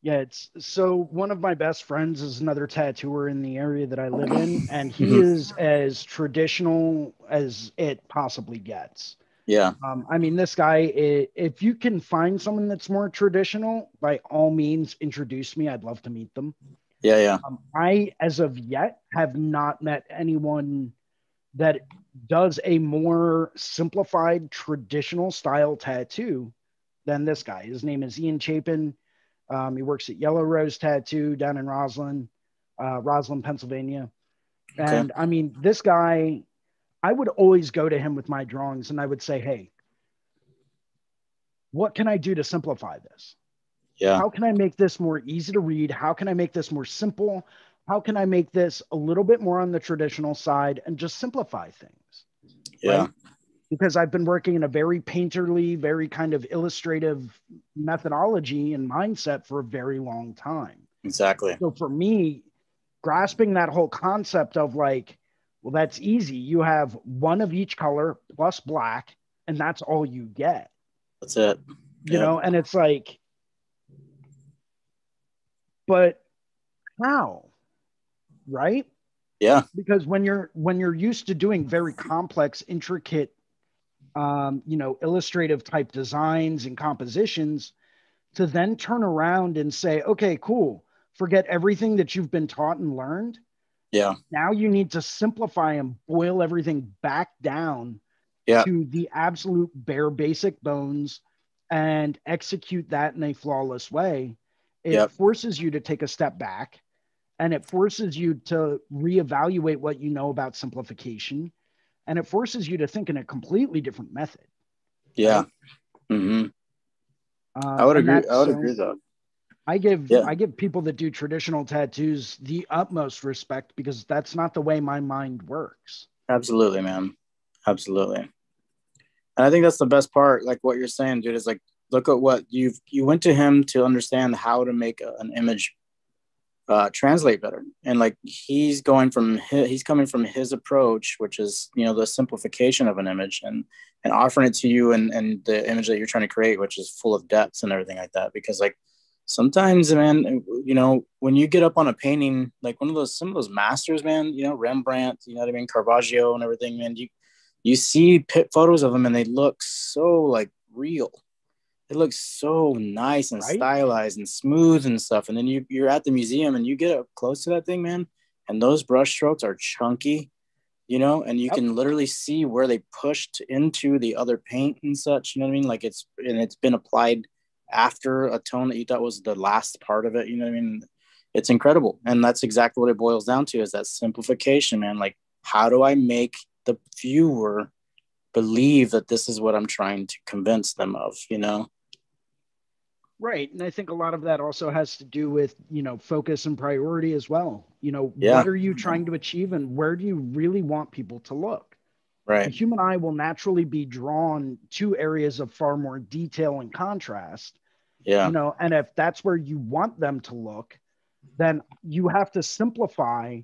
Yeah, it's so one of my best friends is another tattooer in the area that I live in, and he is as traditional as it possibly gets.
Yeah.
I mean, this guy, if you can find someone that's more traditional, by all means, introduce me. I'd love to meet them.
Yeah.
I, as of yet, have not met anyone that does a more simplified traditional style tattoo than this guy. His name is Ian Chapin. He works at Yellow Rose Tattoo down in Roslyn, Pennsylvania.
Okay.
And I mean, this guy, I would always go to him with my drawings and I would say, hey, what can I do to simplify this?
Yeah.
How can I make this more easy to read? How can I make this more simple? How can I make this a little bit more on the traditional side and just simplify things?
Yeah.
Right? Because I've been working in a very painterly, very kind of illustrative methodology and mindset for a very long time.
Exactly.
So for me, grasping that whole concept of like, well, that's easy. You have one of each color plus black, and that's all you get.
That's it.
You know, and it's like, but how? Right?
Yeah.
Because when you're used to doing very complex, intricate, you know, illustrative type designs and compositions, to then turn around and say, okay, cool, forget everything that you've been taught and learned.
Yeah.
Now you need to simplify and boil everything back down to the absolute bare basic bones and execute that in a flawless way. It forces you to take a step back, and it forces you to reevaluate what you know about simplification, and it forces you to think in a completely different method.
Yeah.
Right?
Mm-hmm. I would agree. I would agree though.
I give people that do traditional tattoos the utmost respect, because that's not the way my mind works.
Absolutely, man. Absolutely. And I think that's the best part. Like what you're saying, dude, is like, look at what you went to him to understand how to make an image translate better. And like, he's coming from his approach, which is, you know, the simplification of an image and offering it to you and the image that you're trying to create, which is full of depths and everything like that. Because like, sometimes, man, you know, when you get up on a painting, like some of those masters, man, you know, Rembrandt, you know what I mean, Caravaggio and everything, man, you see photos of them and they look so like real. It looks so nice and stylized and smooth and stuff. And then you're at the museum and you get up close to that thing, man, and those brush strokes are chunky, you know, and you can literally see where they pushed into the other paint and such, you know what I mean? Like it's been applied after a tone that you thought was the last part of it, you know what I mean? It's incredible. And that's exactly what it boils down to, is that simplification, man. Like, how do I make the viewer believe that this is what I'm trying to convince them of, you know?
Right. And I think a lot of that also has to do with, focus and priority as well.
Yeah.
What are you trying to achieve and where do you really want people to look?
Right.
The human eye will naturally be drawn to areas of far more detail and contrast.
Yeah.
And if that's where you want them to look, then you have to simplify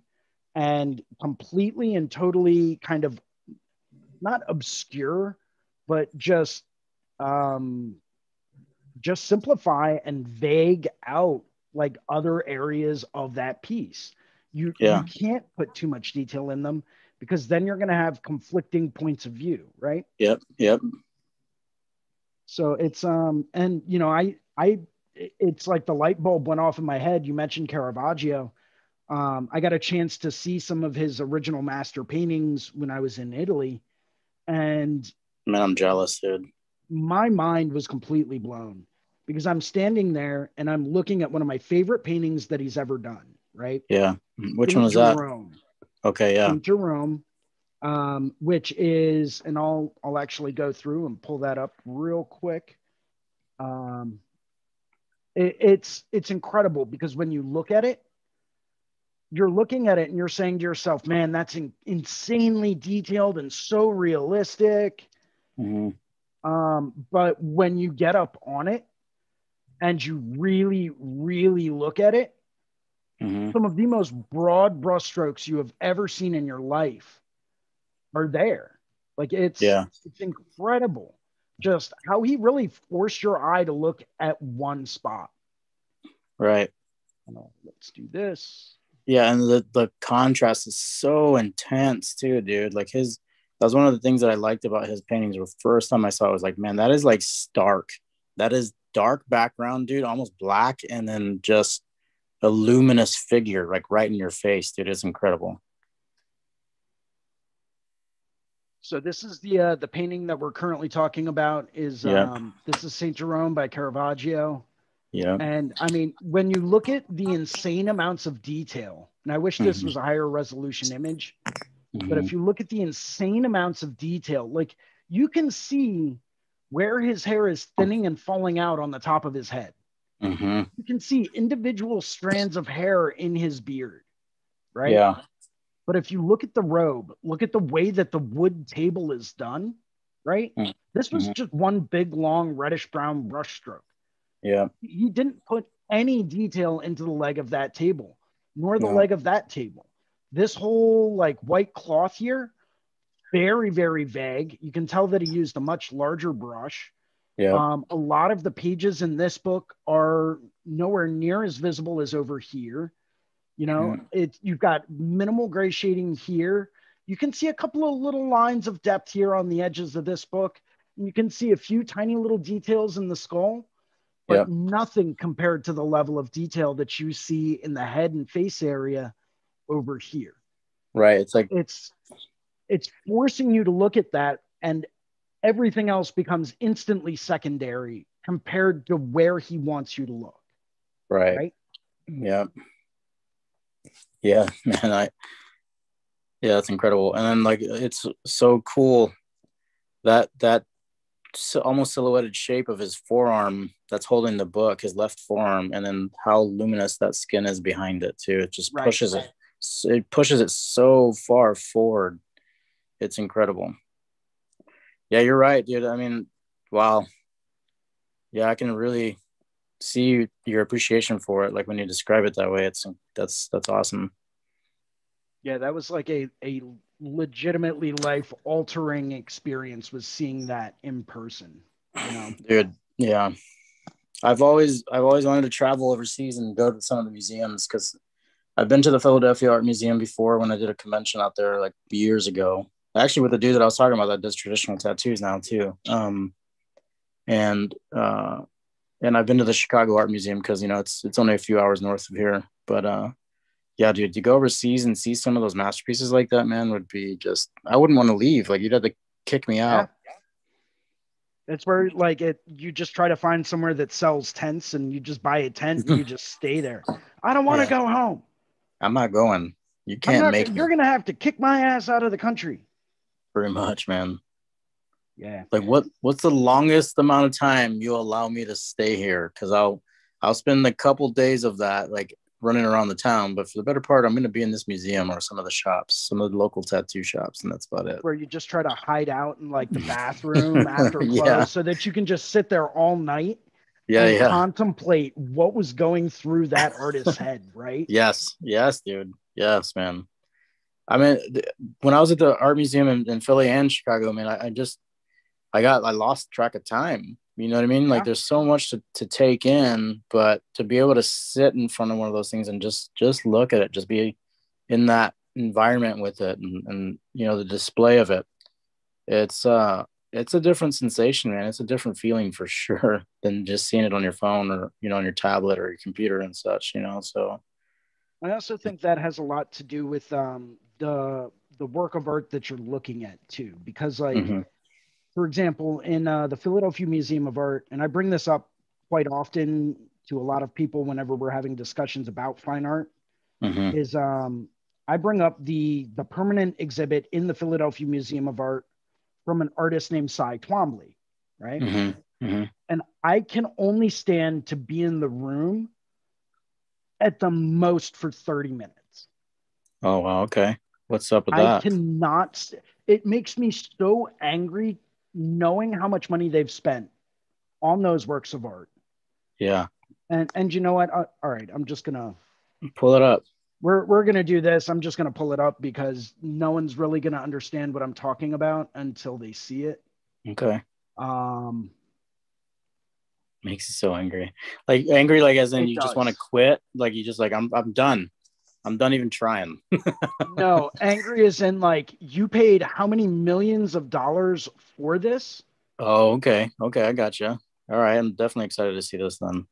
and completely and totally kind of not obscure, but just simplify and vague out like other areas of that piece. You can't put too much detail in them because then you're going to have conflicting points of view, right?
Yep.
So it's and it's like the light bulb went off in my head. You mentioned Caravaggio. I got a chance to see some of his original master paintings when I was in Italy, and
man, I'm jealous, dude.
My mind was completely blown because I'm standing there and I'm looking at one of my favorite paintings that he's ever done. Right?
Yeah. Which one was that?
Jerome.
Okay. Yeah.
Saint Jerome, which is, and I'll actually go through and pull that up real quick. It's incredible because when you look at it, you're looking at it and you're saying to yourself, man, that's insanely detailed and so realistic.
Mm-hmm.
But when you get up on it and you really, really look at it,
mm-hmm.
some of the most broad brushstrokes you have ever seen in your life are there. Like it's incredible just how he really forced your eye to look at one spot.
Right.
Let's do this.
Yeah, and the contrast is so intense too, dude. Like that was one of the things that I liked about his paintings. The first time I saw it, I was like, man, that is like stark. That is dark background, dude, almost black, and then just a luminous figure, like right in your face, dude. It's incredible.
So this is the painting that we're currently talking about. This is Saint Jerome by Caravaggio.
Yeah.
And I mean, when you look at the insane amounts of detail, and I wish this was a higher resolution image, but if you look at the insane amounts of detail, like you can see where his hair is thinning and falling out on the top of his head.
Mm-hmm.
You can see individual strands of hair in his beard, right?
Yeah.
But if you look at the robe, look at the way that the wood table is done, right? Mm-hmm. This was just one big, long, reddish-brown brushstroke.
Yeah.
He didn't put any detail into the leg of that table, nor the leg of that table. This whole like white cloth here, very, very vague. You can tell that he used a much larger brush.
Yeah.
A lot of the pages in this book are nowhere near as visible as over here. You've got minimal gray shading here. You can see a couple of little lines of depth here on the edges of this book. And you can see a few tiny little details in the skull, but nothing compared to the level of detail that you see in the head and face area over here.
Right. It's like
it's forcing you to look at that, and everything else becomes instantly secondary compared to where he wants you to look.
Right? Yeah. Yeah, man. That's incredible. And then like it's so cool that almost silhouetted shape of his forearm that's holding the book, his left forearm, and then how luminous that skin is behind it too. It just pushes it. It pushes it so far forward. It's incredible. Yeah, you're right, dude. I mean, wow. Yeah, I can really see your appreciation for it. Like when you describe it that way, that's awesome.
Yeah, that was like a legitimately life altering experience, was seeing that in person,
Dude. Yeah. I've always wanted to travel overseas and go to some of the museums, because I've been to the Philadelphia Art Museum before when I did a convention out there like years ago. Actually, with the dude that I was talking about that does traditional tattoos now too. And I've been to the Chicago Art Museum because it's only a few hours north of here. But yeah, dude, to go overseas and see some of those masterpieces like that, man, would be just, I wouldn't want to leave. Like, you'd have to kick me out.
It's where like you just try to find somewhere that sells tents and you just buy a tent and you just stay there. I don't want to go home.
I'm not going. You can't make me.
You're going to have to kick my ass out of the country.
Pretty much, man.
Yeah.
Like what's the longest amount of time you allow me to stay here? Because I'll spend a couple days of that like running around the town, but for the better part, I'm going to be in this museum or some of the shops, some of the local tattoo shops, and that's about it.
Where you just try to hide out in like the bathroom after close
Yeah.
so that you can just sit there all night
and
contemplate what was going through that artist's head, right?
Yes, dude. Yes, man. I mean, when I was at the art museum in Philly and Chicago, man, I lost track of time. You know what I mean? Like there's so much to take in, but to be able to sit in front of one of those things and just look at it, just be in that environment with it and you know, the display of it. It's a different sensation, man. It's a different feeling for sure than just seeing it on your phone or, you know, on your tablet or your computer and such, you know? So
I also think that has a lot to do with the work of art that you're looking at too, because like, for example, in the Philadelphia Museum of Art, and I bring this up quite often to a lot of people whenever we're having discussions about fine art, is I bring up the permanent exhibit in the Philadelphia Museum of Art from an artist named Cy Twombly, right? And I can only stand to be in the room at the most for 30 minutes.
Oh, wow. Okay. What's up with that?
I cannot. It makes me so angry knowing how much money they've spent on those works of art.
Yeah.
And you know what? All right, I'm just gonna
pull it up.
We're gonna do this. I'm just gonna pull it up because no one's really gonna understand what I'm talking about until they see it.
Okay. Makes you so angry. Like angry, like as in you just want to quit. Like you just like I'm done. I'm done even trying.
No, angry as in like you paid how many millions of dollars for this?
Oh, okay. Okay, I got you. All right, I'm definitely excited to see this then.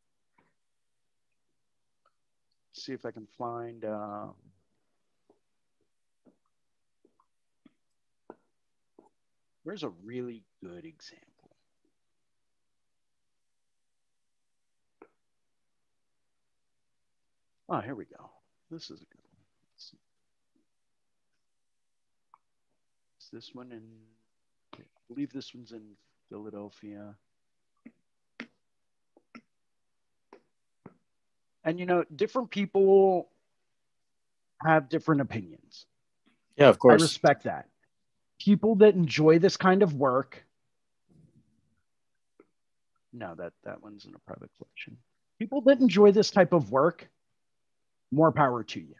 See if I can find where's a really good example. Oh, here we go. This is a good one. Let's see. Is this one in, I believe this one's in Philadelphia. And, you know, different people have different opinions.
Yeah, of course.
I respect that. People that enjoy this kind of work. No, that one's in a private collection. People that enjoy this type of work, more power to you.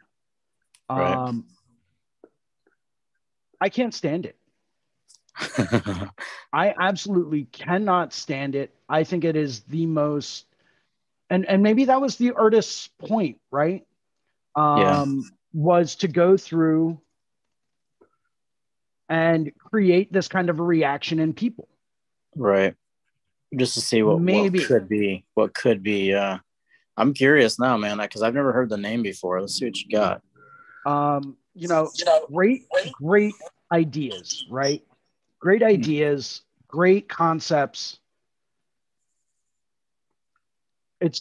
Right.
I can't stand it. I absolutely cannot stand it. I think it is the most, and maybe that was the artist's point, right? Was to go through and create this kind of a reaction in people.
Right. Just to see what could be. I'm curious now, man, because I've never heard the name before. Let's see what you got.
You know, great ideas, right? Great ideas, great concepts. It's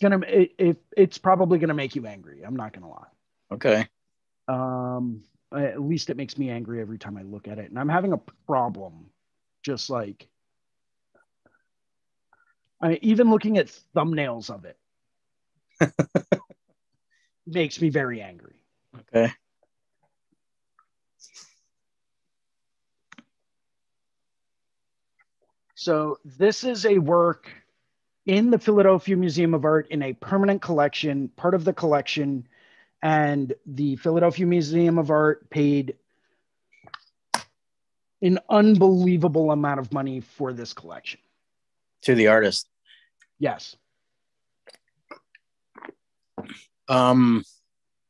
probably gonna make you angry. I'm not gonna lie.
Okay.
At least it makes me angry every time I look at it, and I'm having a problem. Just like, even looking at thumbnails of it makes me very angry.
Okay.
So this is a work in the Philadelphia Museum of Art in a permanent collection, part of the collection, and the Philadelphia Museum of Art paid an unbelievable amount of money for this collection.
To the artist.
Yes.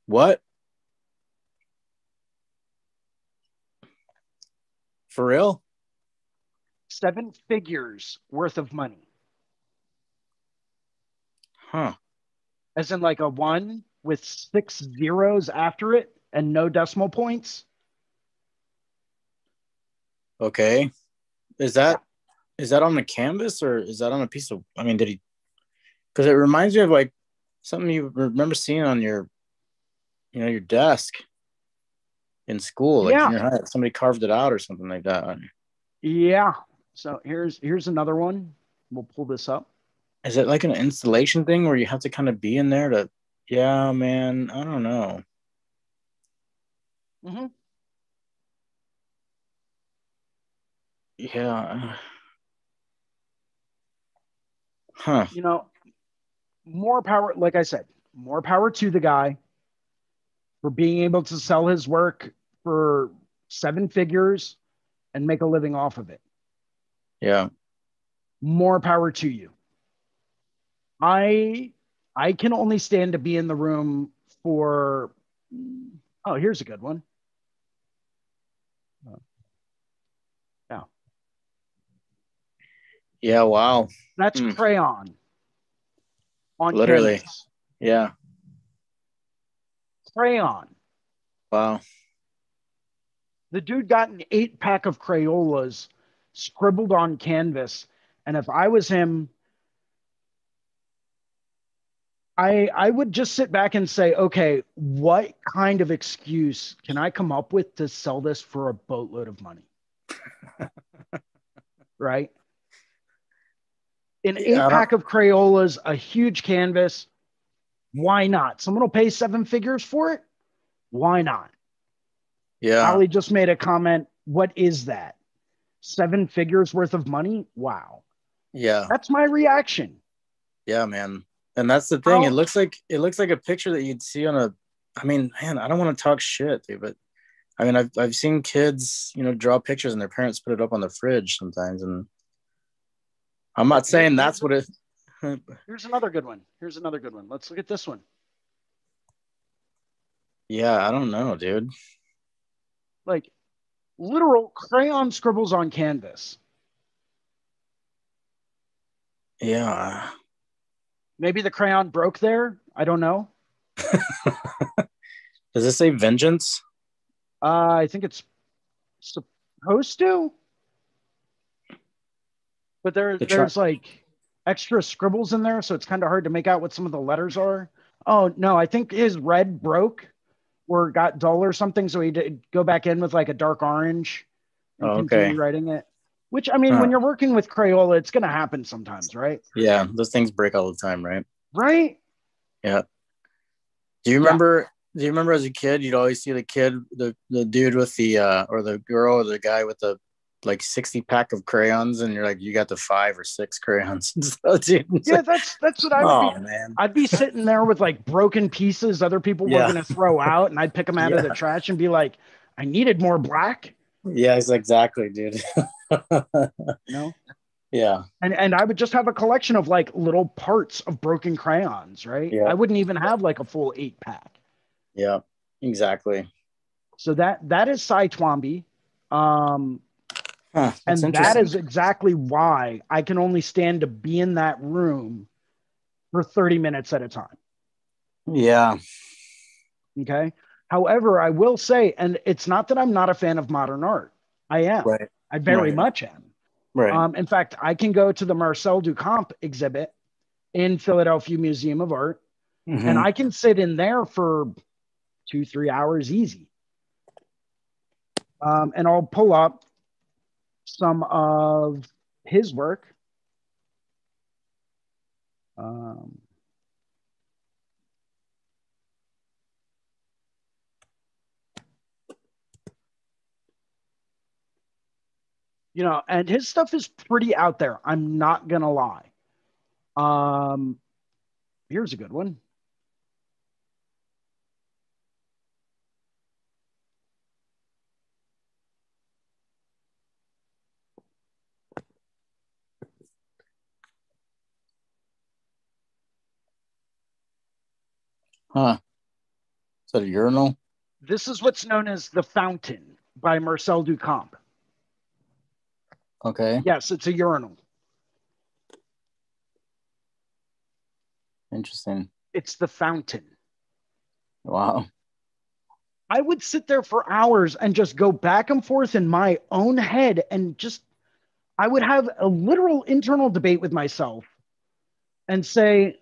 What? For real?
7 figures worth of money.
Huh.
As in like a 1 with 6 zeros after it and no decimal points.
Okay. Is that is that on the canvas or is that on a piece of, I mean, did he, because it reminds me of like something you remember seeing on your, you know, your desk in school, like
Yeah.
junior high, somebody carved it out or something like that.
Yeah. So here's another one. We'll pull this up.
Is it like an installation thing where you have to kind of be in there to, yeah, man, I don't know.
Mm-hmm.
Yeah. Huh.
You know, more power, like I said, more power to the guy for being able to sell his work for 7 figures and make a living off of it.
Yeah.
More power to you. I can only stand to be in the room for, oh, here's a good one. Yeah.
Yeah. Wow.
That's crayon on
Literally.
canvas.
Yeah.
Crayon.
Wow.
The dude got an 8-pack of Crayolas scribbled on canvas. And if I was him, I would just sit back and say, okay, what kind of excuse can I come up with to sell this for a boatload of money? Right? An 8-pack of Crayolas, a huge canvas. Why not? Someone will pay 7 figures for it. Why not?
Yeah.
Ali just made a comment. What is that? 7 figures worth of money? Wow.
Yeah.
That's my reaction.
Yeah, man. And that's the thing. It looks like a picture that you'd see on a, I mean, man, I don't want to talk shit, dude, but I mean, I've seen kids, you know, draw pictures and their parents put it up on the fridge sometimes. And I'm not saying that's what it.
Here's another good one. Let's look at this one.
Yeah, I don't know, dude.
Like literal crayon scribbles on canvas.
Yeah.
Maybe the crayon broke there. I don't know.
Does it say vengeance?
I think it's supposed to. But there's like extra scribbles in there, so it's kind of hard to make out what some of the letters are. Oh, no, I think his red broke or got dull or something, so he did go back in with like a dark orange and continue writing it. Which, I mean, when you're working with Crayola, it's going to happen sometimes, right?
Yeah, those things break all the time, right?
Right?
Yeah. Do you remember as a kid, you'd always see the kid, the dude with the, or the girl or the guy with the like 60-pack of crayons, and you're like, you got the 5 or 6 crayons. So, dude,
yeah, that's what I would be. Man. I'd be sitting there with like broken pieces other people were going to throw out, and I'd pick them out of the trash and be like, I needed more black.
Yes, exactly, dude.
No.
Yeah.
And I would just have a collection of like little parts of broken crayons, right?
Yeah.
I wouldn't even have like a full 8-pack.
Yeah, exactly.
So that is Cy Twombly. And that is exactly why I can only stand to be in that room for 30 minutes at a time.
Yeah.
Okay. However, I will say, and it's not that I'm not a fan of modern art. I am.
Right.
I very much am.
Right.
In fact, I can go to the Marcel Duchamp exhibit in Philadelphia Museum of Art, and I can sit in there for 2-3 hours easy. And I'll pull up some of his work. You know, and his stuff is pretty out there. I'm not gonna lie. Here's a good one.
Huh. Is that a urinal?
This is what's known as The Fountain by Marcel Duchamp.
Okay.
Yes, it's a urinal.
Interesting.
It's The Fountain.
Wow.
I would sit there for hours and just go back and forth in my own head and just, I would have a literal internal debate with myself and say,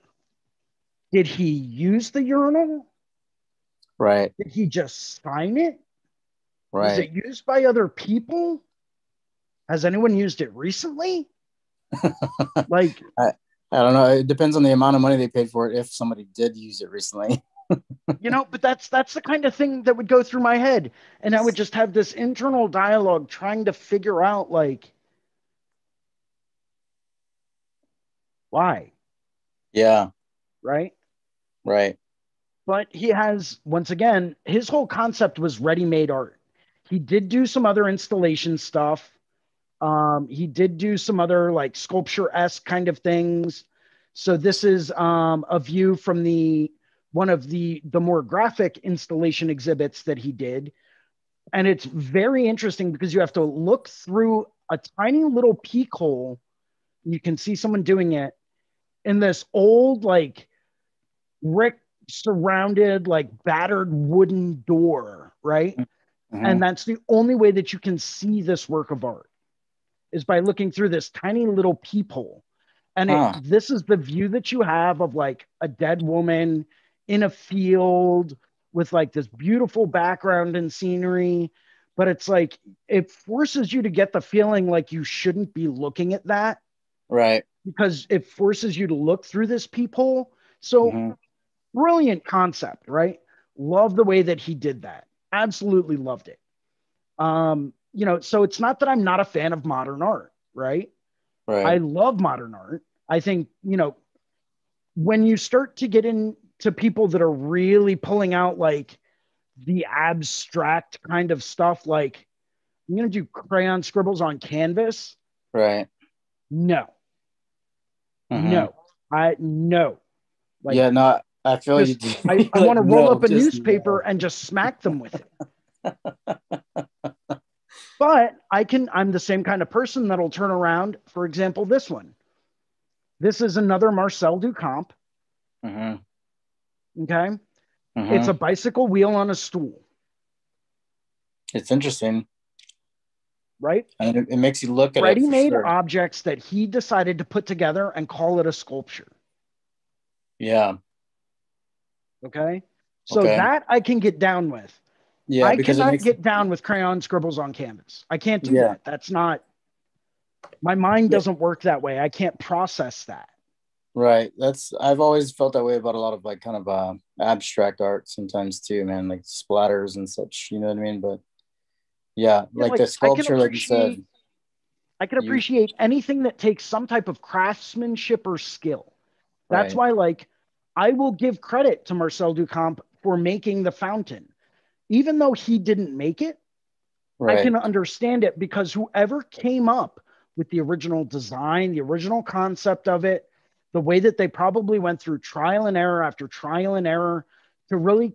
did he use the urinal?
Right.
Did he just sign it? Was
Right.
it used by other people? Has anyone used it recently? Like,
I don't know. It depends on the amount of money they paid for it, if somebody did use it recently.
but that's the kind of thing that would go through my head. And I would just have this internal dialogue trying to figure out, like, why?
Yeah.
Right?
Right.
But he has, once again, his whole concept was ready-made art. He did do some other installation stuff. He did do some other like sculpture-esque kind of things. So this is a view from one of the more graphic installation exhibits that he did. And it's very interesting because you have to look through a tiny little peek hole. You can see someone doing it in this old, like, brick surrounded, like, battered wooden door, right?
Mm-hmm.
And that's the only way that you can see this work of art, is by looking through this tiny little peephole. And this is the view that you have of like a dead woman in a field with like this beautiful background and scenery. But it's like, it forces you to get the feeling like you shouldn't be looking at that.
Right.
Because it forces you to look through this peephole. So brilliant concept, right? Love the way that he did that. Absolutely loved it. So it's not that I'm not a fan of modern art, right?
Right.
I love modern art. I think, when you start to get into people that are really pulling out like the abstract kind of stuff, like, I'm going to do crayon scribbles on canvas.
Right.
No. No.
Like, yeah, no, I feel
just, you. I want to roll up a newspaper and just smack them with it. But I'm the same kind of person that'll turn around. For example, this one. This is another Marcel Duchamp. Okay. It's a bicycle wheel on a stool.
It's interesting.
Right?
And it makes you look at
ready-made objects that he decided to put together and call it a sculpture.
Yeah.
Okay. So that I can get down with. Yeah, I cannot get down with crayon scribbles on canvas. I can't do that. That's not, my mind doesn't work that way. I can't process that.
Right. I've always felt that way about a lot of like kind of abstract art sometimes too, man, like splatters and such, you know what I mean? But yeah, like the sculpture, like you said.
I can appreciate anything that takes some type of craftsmanship or skill. That's why, like, I will give credit to Marcel Duchamp for making the fountain. Even though he didn't make it, I can understand it, because whoever came up with the original design, the original concept of it, the way that they probably went through trial and error after trial and error to really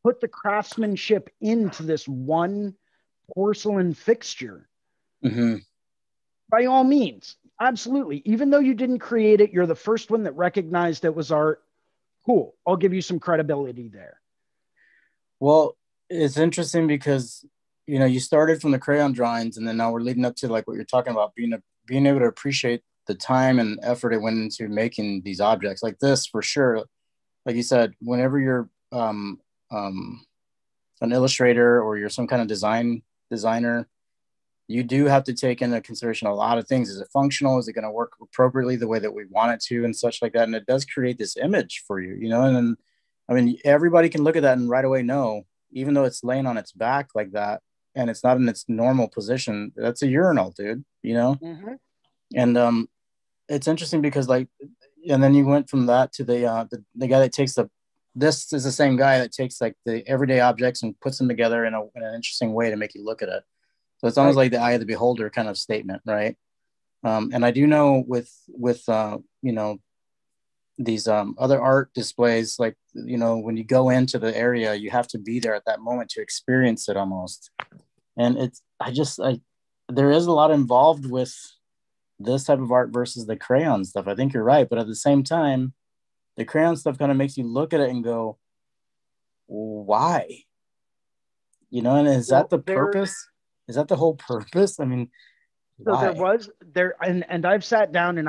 put the craftsmanship into this one porcelain fixture. By all means, absolutely. Even though you didn't create it, you're the first one that recognized it was art. Cool. I'll give you some credibility there.
Well, it's interesting because, you started from the crayon drawings, and then now we're leading up to like what you're talking about, being able to appreciate the time and effort it went into making these objects like this, for sure. Like you said, whenever you're an illustrator or you're some kind of designer, you do have to take into consideration a lot of things. Is it functional? Is it going to work appropriately the way that we want it to, and such like that? And it does create this image for you, and then, I mean, everybody can look at that and right away know, even though it's laying on its back like that and it's not in its normal position, that's a urinal, dude, And it's interesting because, like, and then you went from that to the guy that takes this is the same guy that takes like the everyday objects and puts them together in an interesting way to make you look at it. So it's almost like the eye of the beholder kind of statement, right? And I do know with these other art displays, like, when you go into the area, you have to be there at that moment to experience it almost. And there is a lot involved with this type of art versus the crayon stuff. I think you're right. But at the same time, the crayon stuff kind of makes you look at it and go, why? And is that the purpose? Is that the whole purpose? I mean,
So there
Why?
was there, and I've sat down and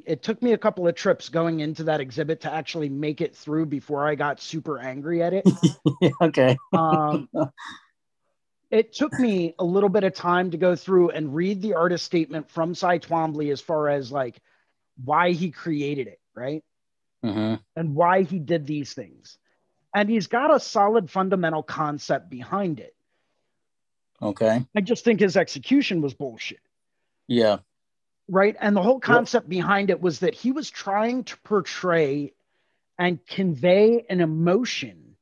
it took me a couple of trips going into that exhibit to actually make it through before I got super angry at it.
Okay.
Um, it took me a little bit of time to go through and read the artist statement from Cy Twombly as far as like why he created it, right?
Mm-hmm.
And why he did these things. And he's got a solid fundamental concept behind it.
Okay.
I just think his execution was bullshit.
Yeah.
Right. And the whole
What?
concept behind it was that he was trying to portray and convey an emotion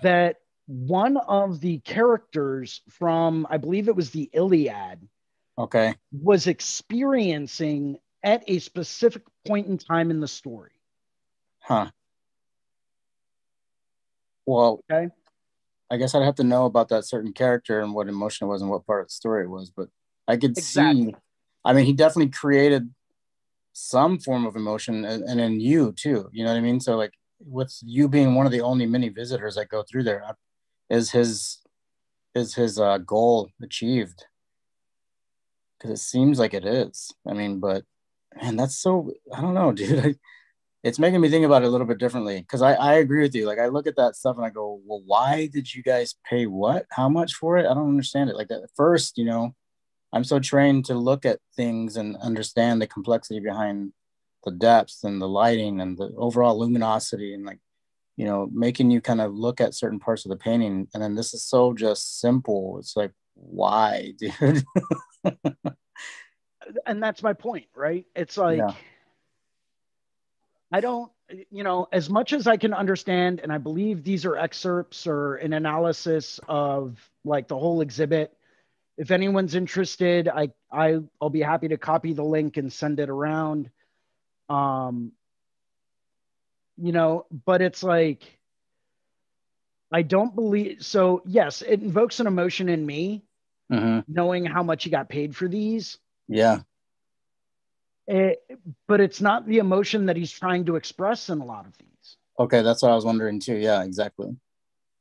that one of the characters from, I believe it was the Iliad,
Okay.
was experiencing at a specific point in time in the story.
Huh. Well,
Okay.
I guess I'd have to know about that certain character and what emotion it was and what part of the story it was, but I could
Exactly.
see, I mean, he definitely created some form of emotion and in you too, you know what I mean? So like with you being one of the only many visitors that go through there, is his goal achieved? Because it seems like it is. I mean, but man, that's so, I don't know, dude. It's making me think about it a little bit differently because I agree with you. Like I look at that stuff and I go, well, why did you guys pay what? How much for it? I don't understand it. Like at first, you know, I'm so trained to look at things and understand the complexity behind the depths and the lighting and the overall luminosity and like, you know, making you kind of look at certain parts of the painting. And then this is so just simple. It's like, why, dude?
And that's my point, right? It's like,
Yeah.
I don't, as much as I can understand, and I believe these are excerpts or an analysis of like the whole exhibit. If anyone's interested, I'll be happy to copy the link and send it around. Um, but it's like I don't believe so. Yes, it invokes an emotion in me,
Mm-hmm.
knowing how much he got paid for these.
Yeah.
It, but it's not the emotion that he's trying to express in a lot of these.
Okay. That's what I was wondering too. Yeah, exactly.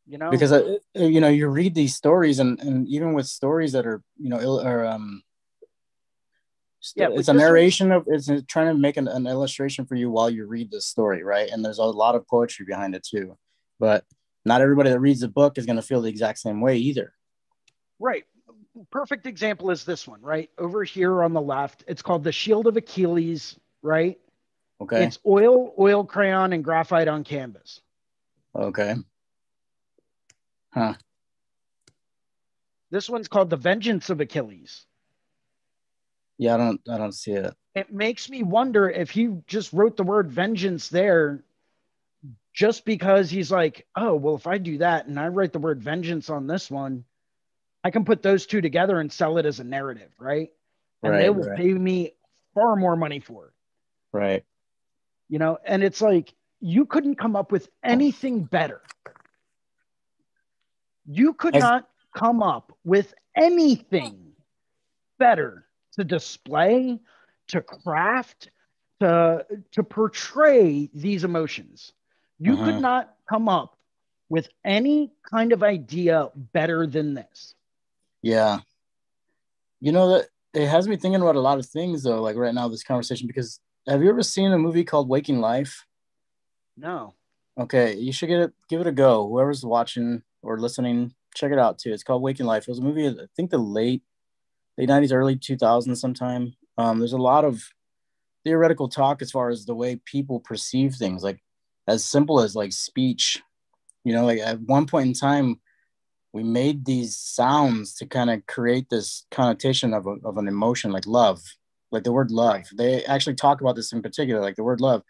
You know,
Because you know, you read these stories and even with stories that are, you know,
yeah.
it's
With
a
this one,
narration of, it's trying to make an illustration for you while you read the story, right? And there's a lot of poetry behind it too, but not everybody that reads the book is going to feel the exact same way either.
right? Perfect example is this one, right? Over here on the left, it's called the Shield of Achilles, right?
Okay.
It's oil crayon, and graphite on canvas.
Okay. Huh.
This one's called the Vengeance of Achilles.
Yeah, I don't see it.
It makes me wonder if he just wrote the word vengeance there just because he's like, oh, well, if I do that and I write the word vengeance on this one, I can put those two together and sell it as a narrative, right? And they
Right,
will
right,
pay me far more money for it,
right.
And it's like, you couldn't come up with anything better. You could
I,
not come up with anything better to display, to craft, to portray these emotions. You could
uh-huh.
not come up with any kind of idea better than this.
Yeah. You know that it has me thinking about a lot of things though, like right now, this conversation, because have you ever seen a movie called Waking Life?
No.
Okay, you should give it a go. Whoever's watching or listening, check it out too. It's called Waking Life. It was a movie, I think the late 90s, early 2000s sometime. There's a lot of theoretical talk as far as the way people perceive things, like as simple as like speech. You know, like at one point in time, we made these sounds to kind of create this connotation of an emotion like love, like the word love.
Right.
They actually talk about this in particular, like the word love.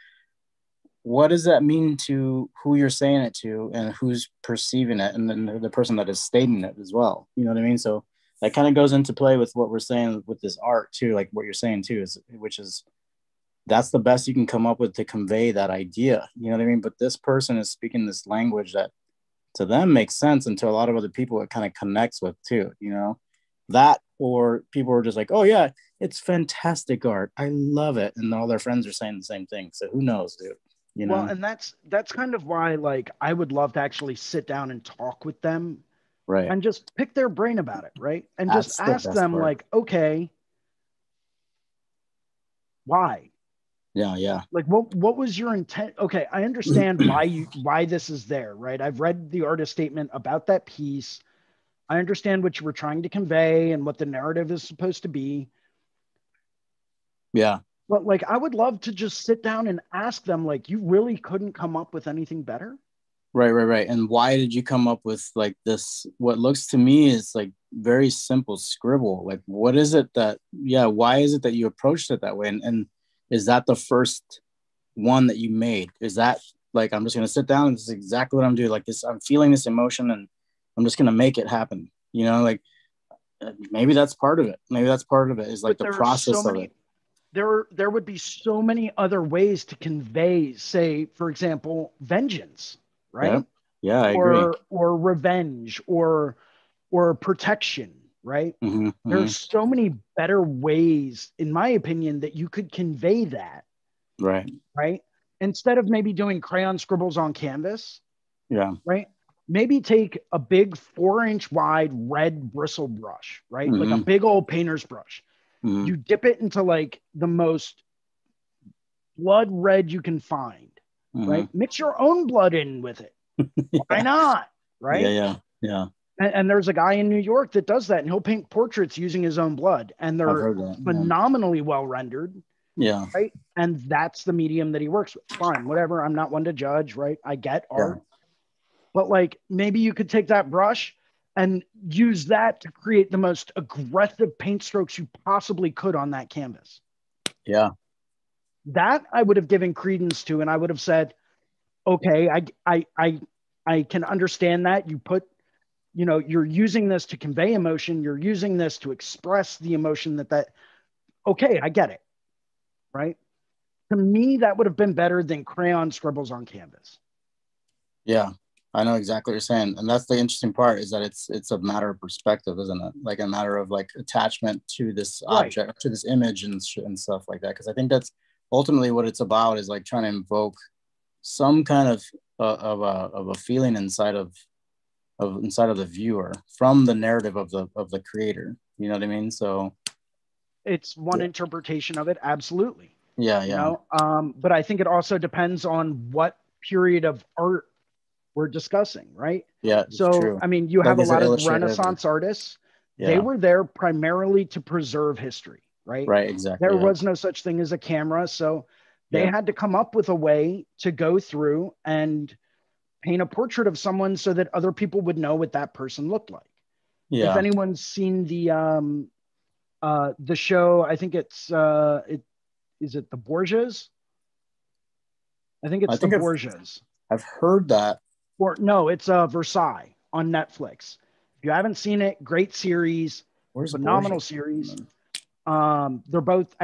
What does that mean to who you're saying it to and who's perceiving it, and then the person that is stating it as well? You know what I mean? So that kind of goes into play with what we're saying with this art too, like what you're saying too, is which is that's the best you can come up with to convey that idea. You know what I mean? But this person is speaking this language that to them makes sense, and to a lot of other people it kind of connects with too, you know, that, or people are just like, oh yeah, it's fantastic art, I love it, and all their friends are saying the same thing. So who knows, dude, you
Well,
know?
and that's kind of why like I would love to actually sit down and talk with them
Right.
and just pick their brain about it, right? And just
That's the
ask
best
them
part.
like, okay, Why?
Yeah.
Like, what was your intent? Okay, I understand why this is there, right? I've read the artist statement about that piece. I understand what you were trying to convey and what the narrative is supposed to be.
Yeah.
But like, I would love to just sit down and ask them, like, you really couldn't come up with anything better?
Right. And why did you come up with like this, what looks to me is like very simple scribble? Like, what is it that, why is it that you approached it that way? And is that the first one that you made? Is that like, I'm just going to sit down and this is exactly what I'm doing. Like this, I'm feeling this emotion and I'm just going to make it happen. You know, like maybe that's part of it. Maybe that's part of it is like the process of it.
There would be so many other ways to convey, say, for example, vengeance, right?
Yeah, I agree.
Or revenge or protection, right? There's so many better ways, in my opinion, that you could convey that. Right. Instead of maybe doing crayon scribbles on canvas.
Yeah.
Right. Maybe take a big 4-inch wide red bristle brush, right? Like a big old painter's brush. You dip it into like the most blood red you can find, right? Mix your own blood in with it. Why not? Right.
Yeah.
And there's a guy in New York that does that, and he'll paint portraits using his own blood, and they're phenomenally well rendered.
Yeah.
Right. And that's the medium that he works with. Fine, whatever. I'm not one to judge, right? I get art. But like maybe you could take that brush and use that to create the most aggressive paint strokes you possibly could on that canvas.
Yeah.
That I would have given credence to, and I would have said, okay, I can understand that. You put, you're using this to convey emotion. You're using this to express the emotion that, okay, I get it. Right. To me, that would have been better than crayon scribbles on canvas.
Yeah, I know exactly what you're saying. And that's the interesting part is that it's a matter of perspective, isn't it? Like a matter of like attachment to this object, to this image and stuff like that. Because I think that's ultimately what it's about is like trying to invoke some kind of a feeling inside of the viewer from the narrative of the creator. You know what I mean? So
it's one interpretation of it. Absolutely.
Yeah.
But I think it also depends on what period of art we're discussing, right?
Yeah.
So,
true.
I mean, you have a lot of Renaissance artists.
Yeah.
They were there primarily to preserve history, right?
Right. Exactly.
There was no such thing as a camera. So they had to come up with a way to go through and paint a portrait of someone so that other people would know what that person looked like.
Yeah.
If anyone's seen the show, I think it's is it the Borgias? I think it's the Borgias.
I've heard that.
Or no, it's Versailles on Netflix. If you haven't seen it, great series, phenomenal series. They're both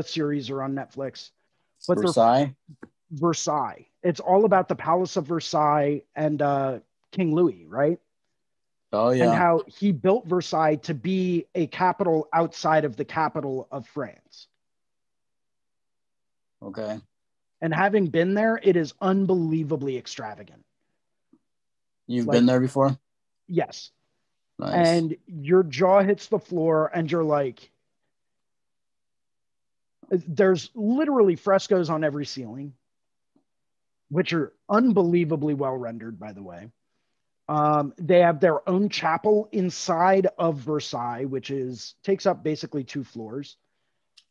series are on Netflix. But Versailles. It's all about the Palace of Versailles and King Louis, right?
Oh yeah.
And how he built Versailles to be a capital outside of the capital of France.
Okay.
And having been there, it is unbelievably extravagant.
You've been there before?
Yes.
Nice.
And your jaw hits the floor and you're like, there's literally frescoes on every ceiling, which are unbelievably well rendered, by the way. They have their own chapel inside of Versailles, which takes up basically 2 floors.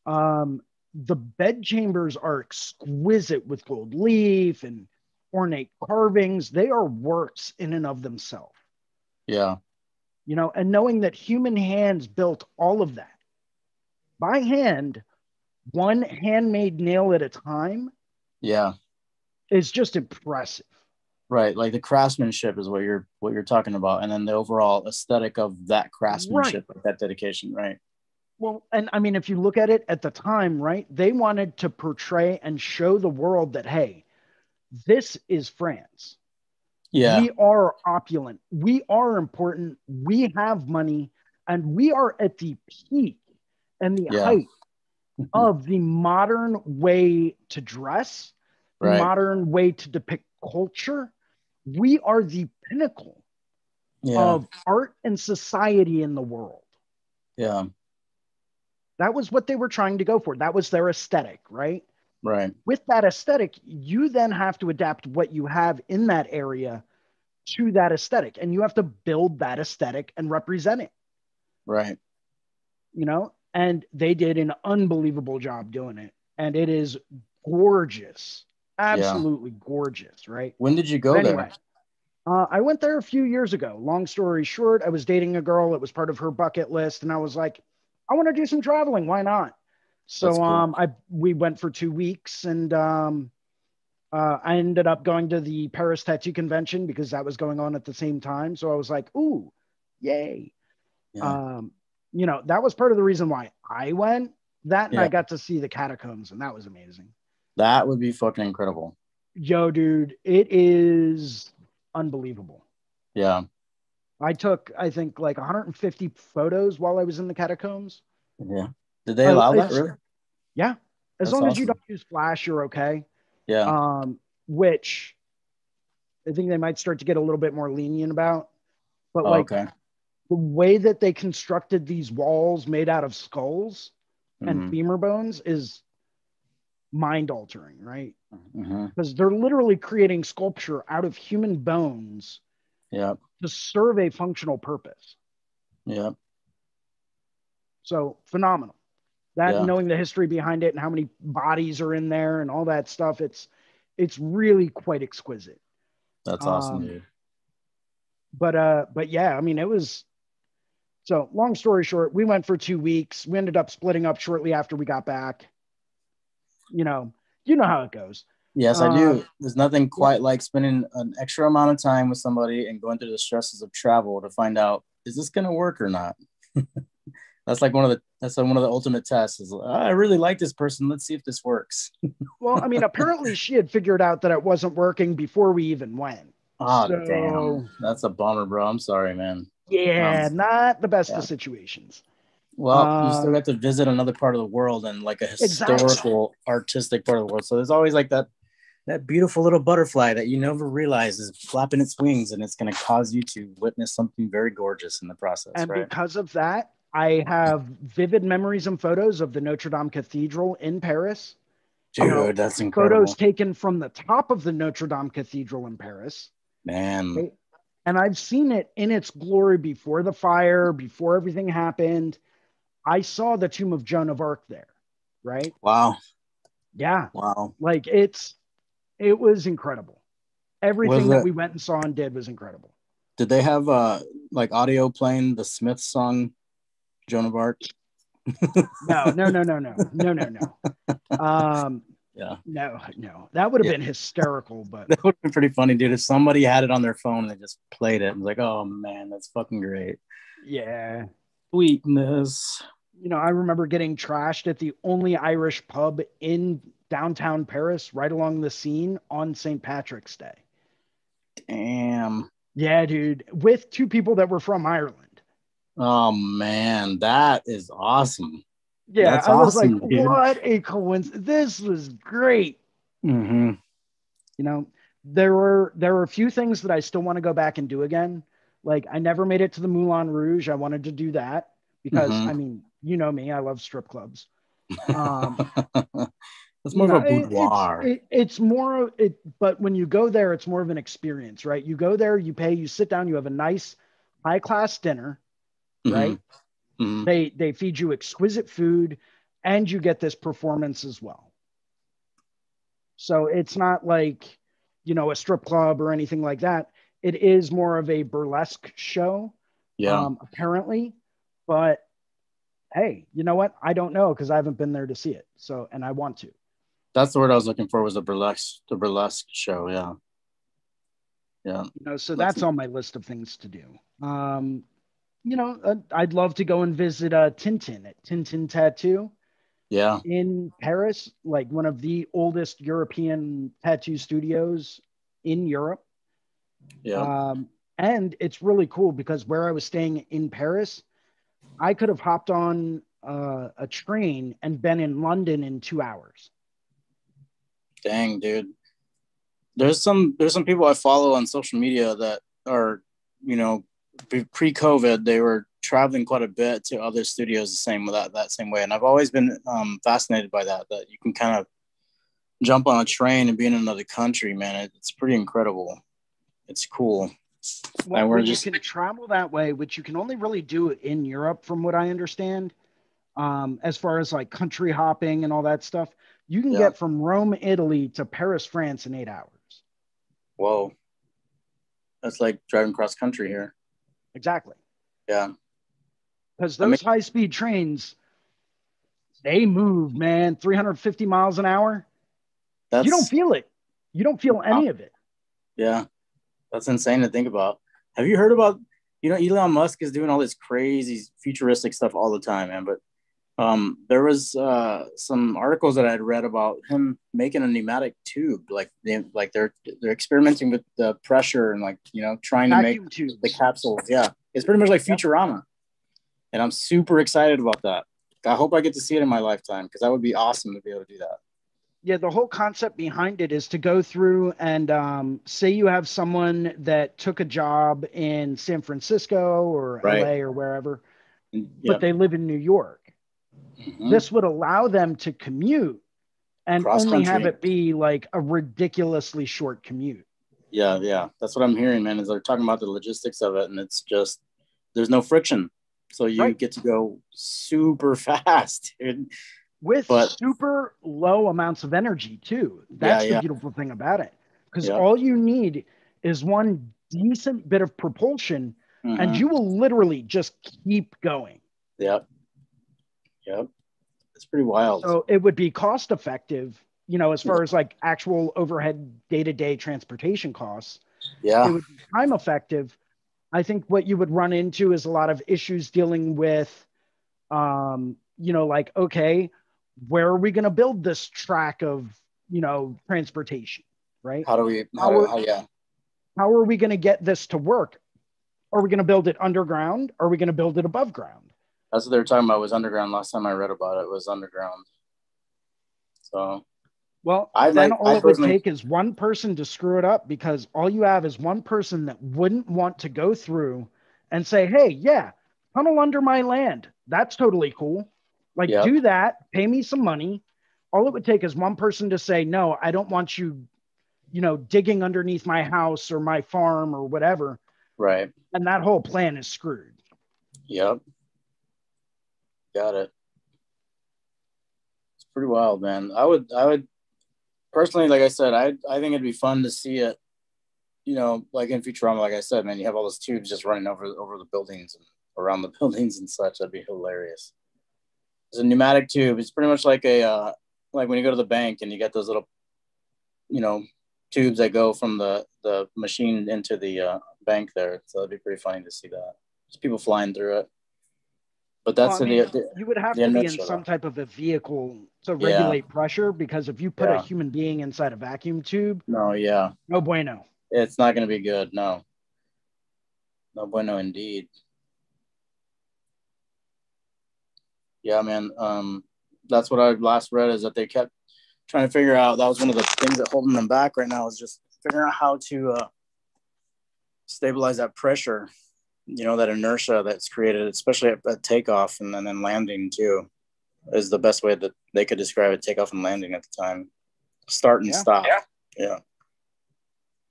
The bed chambers are exquisite with gold leaf and ornate carvings. They are works in and of themselves.
Yeah.
And knowing that human hands built all of that by hand, one handmade nail at a time.
Yeah.
Is just impressive.
Right. Like the craftsmanship is what you're talking about. And then the overall aesthetic of that craftsmanship, like that dedication. Right.
Well, and I mean, if you look at it at the time, right, they wanted to portray and show the world that, hey, this is France.
Yeah.
We are opulent. We are important. We have money. And we are at the peak and the height of the modern way to dress, the modern way to depict culture. We are the pinnacle of art and society in the world.
Yeah.
That was what they were trying to go for. That was their aesthetic, right?
Right.
With that aesthetic, you then have to adapt what you have in that area to that aesthetic, and you have to build that aesthetic and represent it.
Right.
You know, and they did an unbelievable job doing it, and it is gorgeous, absolutely gorgeous, right?
When did you go
Anyway,
there?
I went there a few years ago. Long story short, I was dating a girl. It was part of her bucket list, and I was like, I want to do some traveling. Why not? So
Cool.
we went for 2 weeks, and I ended up going to the Paris Tattoo Convention because that was going on at the same time. So I was like, ooh, yay.
Yeah.
You know, that was part of the reason why I went. That and
Yeah.
I got to see the catacombs, and that was amazing.
That would be fucking incredible.
Yo, dude, it is unbelievable.
Yeah.
I took, I think, like 150 photos while I was in the catacombs.
Yeah. Did they allow that? Really?
Yeah. As
That's
long as you
awesome.
don't use flash, you're okay.
Yeah.
Which I think they might start to get a little bit more lenient about. But like
Okay.
the way that they constructed these walls made out of skulls and femur bones is mind altering, right? Because they're literally creating sculpture out of human bones
Yeah.
to serve a functional purpose.
Yeah.
So phenomenal. That
Yeah.
knowing the history behind it and how many bodies are in there and all that stuff, it's really quite exquisite.
That's awesome, dude.
But yeah, I mean, it was. So long story short, we went for 2 weeks. We ended up splitting up shortly after we got back. You know how it goes.
Yes, I do. There's nothing quite like spending an extra amount of time with somebody and going through the stresses of travel to find out, is this going to work or not? That's like one of the ultimate tests is, I really like this person. Let's see if this works.
Well, I mean, apparently she had figured out that it wasn't working before we even went.
Oh, damn. That's a bummer, bro. I'm sorry, man.
Yeah, not the best of situations.
Well, you still got to visit another part of the world and like a historical, artistic part of the world. So there's always like that beautiful little butterfly that you never realize is flapping its wings, and it's going to cause you to witness something very gorgeous in the process.
And because of that, I have vivid memories and photos of the Notre Dame Cathedral in Paris.
Dude, that's incredible.
Photos taken from the top of the Notre Dame Cathedral in Paris.
Man.
Okay? And I've seen it in its glory before the fire, before everything happened. I saw the tomb of Joan of Arc there, right?
Wow.
Yeah.
Wow.
Like it was incredible. Everything that we went and saw and did was incredible.
Did they have like audio playing the Smiths song Joan of Arc?
No.
Yeah.
No. That would have been hysterical, but
that would have been pretty funny, dude. If somebody had it on their phone and they just played it, I was like, oh man, that's fucking great.
Yeah.
Sweetness.
You know, I remember getting trashed at the only Irish pub in downtown Paris, right along the Seine on St. Patrick's Day.
Damn.
Yeah, dude. With 2 people that were from Ireland.
Oh man, that is awesome.
Yeah,
that's
I was
awesome,
like,
dude.
what a coincidence. This was great.
Mm-hmm.
You know, there were a few things that I still want to go back and do again. Like I never made it to the Moulin Rouge. I wanted to do that because I mean, you know me, I love strip clubs.
It's more of a boudoir.
It's more it, but when you go there, it's more of an experience, right? You go there, you pay, you sit down, you have a nice high class dinner, right? Mm-hmm. They feed you exquisite food, and you get this performance as well. So it's not like, you know, a strip club or anything like that. It is more of a burlesque show, apparently. But hey, you know what? I don't know because I haven't been there to see it. So, and I want to.
That's the word I was looking for, was the burlesque show. Yeah. Yeah.
You know, so that's on my list of things to do. You know, I'd love to go and visit Tintin at Tintin Tattoo.
Yeah.
In Paris, like one of the oldest European tattoo studios in Europe.
Yeah.
And it's really cool because where I was staying in Paris, I could have hopped on a train and been in London in 2 hours.
Dang, dude. There's some people I follow on social media that are, you know, pre-COVID, they were traveling quite a bit to other studios the same that same way, and I've always been fascinated by that you can kind of jump on a train and be in another country, man. It's pretty incredible. It's cool.
Well, when you can travel that way, which you can only really do in Europe, from what I understand, as far as like country hopping and all that stuff, you can get from Rome, Italy to Paris, France in 8 hours.
Whoa. That's like driving cross country here.
Exactly.
Yeah.
Because those high-speed trains, they move, man, 350 miles an hour. You don't feel it. You don't feel any of it.
Yeah. That's insane to think about. Have you heard about, Elon Musk is doing all this crazy futuristic stuff all the time, man. But there was some articles that I had read about him making a pneumatic tube, like they're experimenting with the pressure and trying to make the capsules. Yeah, it's pretty much like Futurama, and I'm super excited about that. I hope I get to see it in my lifetime because that would be awesome to be able to do that.
Yeah, the whole concept behind it is to go through and say you have someone that took a job in San Francisco or LA or wherever, but they live in New York. Mm-hmm. This would allow them to commute and only have it be like a ridiculously short commute.
Yeah. That's what I'm hearing, man, is they're talking about the logistics of it, and it's just, there's no friction. So you get to go super fast, dude.
With super low amounts of energy too. That's the beautiful thing about it. Because all you need is one decent bit of propulsion, and you will literally just keep going.
Yep. It's pretty wild.
So it would be cost effective, as far as like actual overhead day-to-day transportation costs.
Yeah.
It would be time effective. I think what you would run into is a lot of issues dealing with, okay, where are we going to build this track of, transportation, right?
How are
we going to get this to work? Are we going to build it underground? Are we going to build it above ground?
That's what they were talking about, was underground. Last time I read about it was underground. So,
well, it would take is one person to screw it up, because all you have is one person that wouldn't want to go through and say, hey, tunnel under my land. That's totally cool. Do that, pay me some money. All it would take is one person to say, no, I don't want you, digging underneath my house or my farm or whatever.
Right.
And that whole plan is screwed.
Yep. Got it. It's pretty wild, man. I would personally, like I said, I think it'd be fun to see it, like in Futurama, like I said, man, you have all those tubes just running over the buildings and around the buildings and such. That'd be hilarious. It's a pneumatic tube. It's pretty much like like when you go to the bank and you get those little, tubes that go from the machine into the bank there. So it'd be pretty funny to see that. Just people flying through it. But that's
you would have to be in some type of a vehicle to regulate pressure, because if you put a human being inside a vacuum tube, no bueno.
It's not going to be good. No bueno indeed. Yeah, man. That's what I last read, is that they kept trying to figure out, that was one of the things that holding them back right now, is just figuring out how to stabilize that pressure, that inertia that's created, especially at takeoff and then landing too, is the best way that they could describe it. Takeoff and landing at the time, start and stop. Yeah.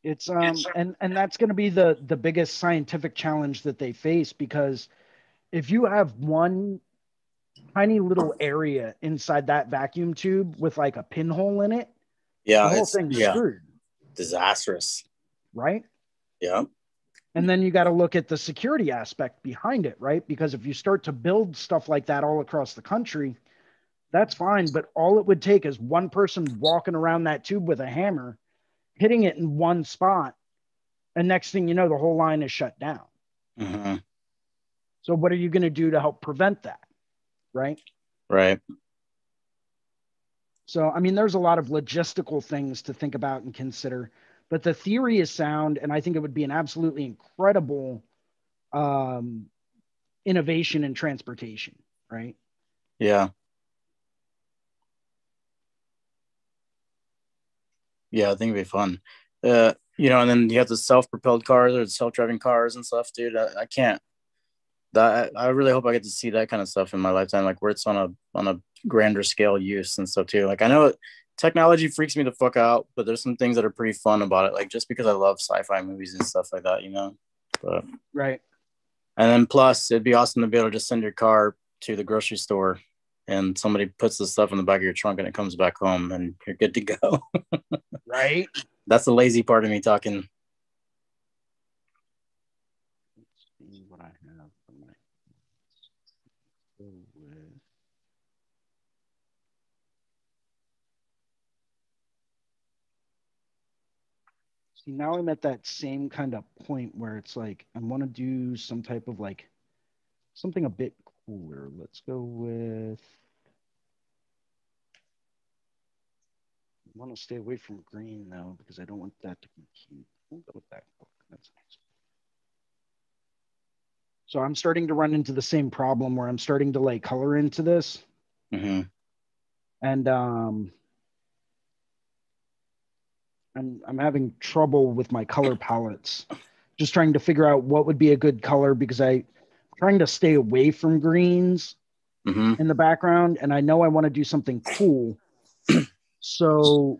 It's and that's going to be the biggest scientific challenge that they face, because if you have one tiny little area inside that vacuum tube with like a pinhole in it, the whole thing's screwed.
Disastrous.
Right?
Yeah.
And then you got to look at the security aspect behind it, right? Because if you start to build stuff like that all across the country, that's fine. But all it would take is one person walking around that tube with a hammer, hitting it in one spot, and next thing you know, the whole line is shut down.
Mm-hmm.
So what are you going to do to help prevent that? Right. So, there's a lot of logistical things to think about and consider, but the theory is sound. And I think it would be an absolutely incredible innovation in transportation. Right.
Yeah. Yeah, I think it'd be fun. And then you have the self-propelled cars or the self-driving cars and stuff, dude. I can't that I really hope I get to see that kind of stuff in my lifetime, like where it's on a grander scale use and stuff too. Like I know technology freaks me the fuck out, but there's some things that are pretty fun about it. Like just because I love sci-fi movies and stuff like that, you know. But
Right.
and then plus it'd be awesome to be able to just send your car to the grocery store and somebody puts the stuff in the back of your trunk and it comes back home and you're good to go.
Right.
That's the lazy part of me talking.
Let's see what I have for my See, now I'm at that same kind of point where it's like I want to do some type of like something a bit cooler. Let's go with. I want to stay away from green though because I don't want that to compete. We'll go with that. That's nice. So I'm starting to run into the same problem where I'm starting to lay color into this,
Mm-hmm.
and I'm having trouble with my color palettes. Just trying to figure out what would be a good color because I'm trying to stay away from greens in the background, and I know I want to do something cool. So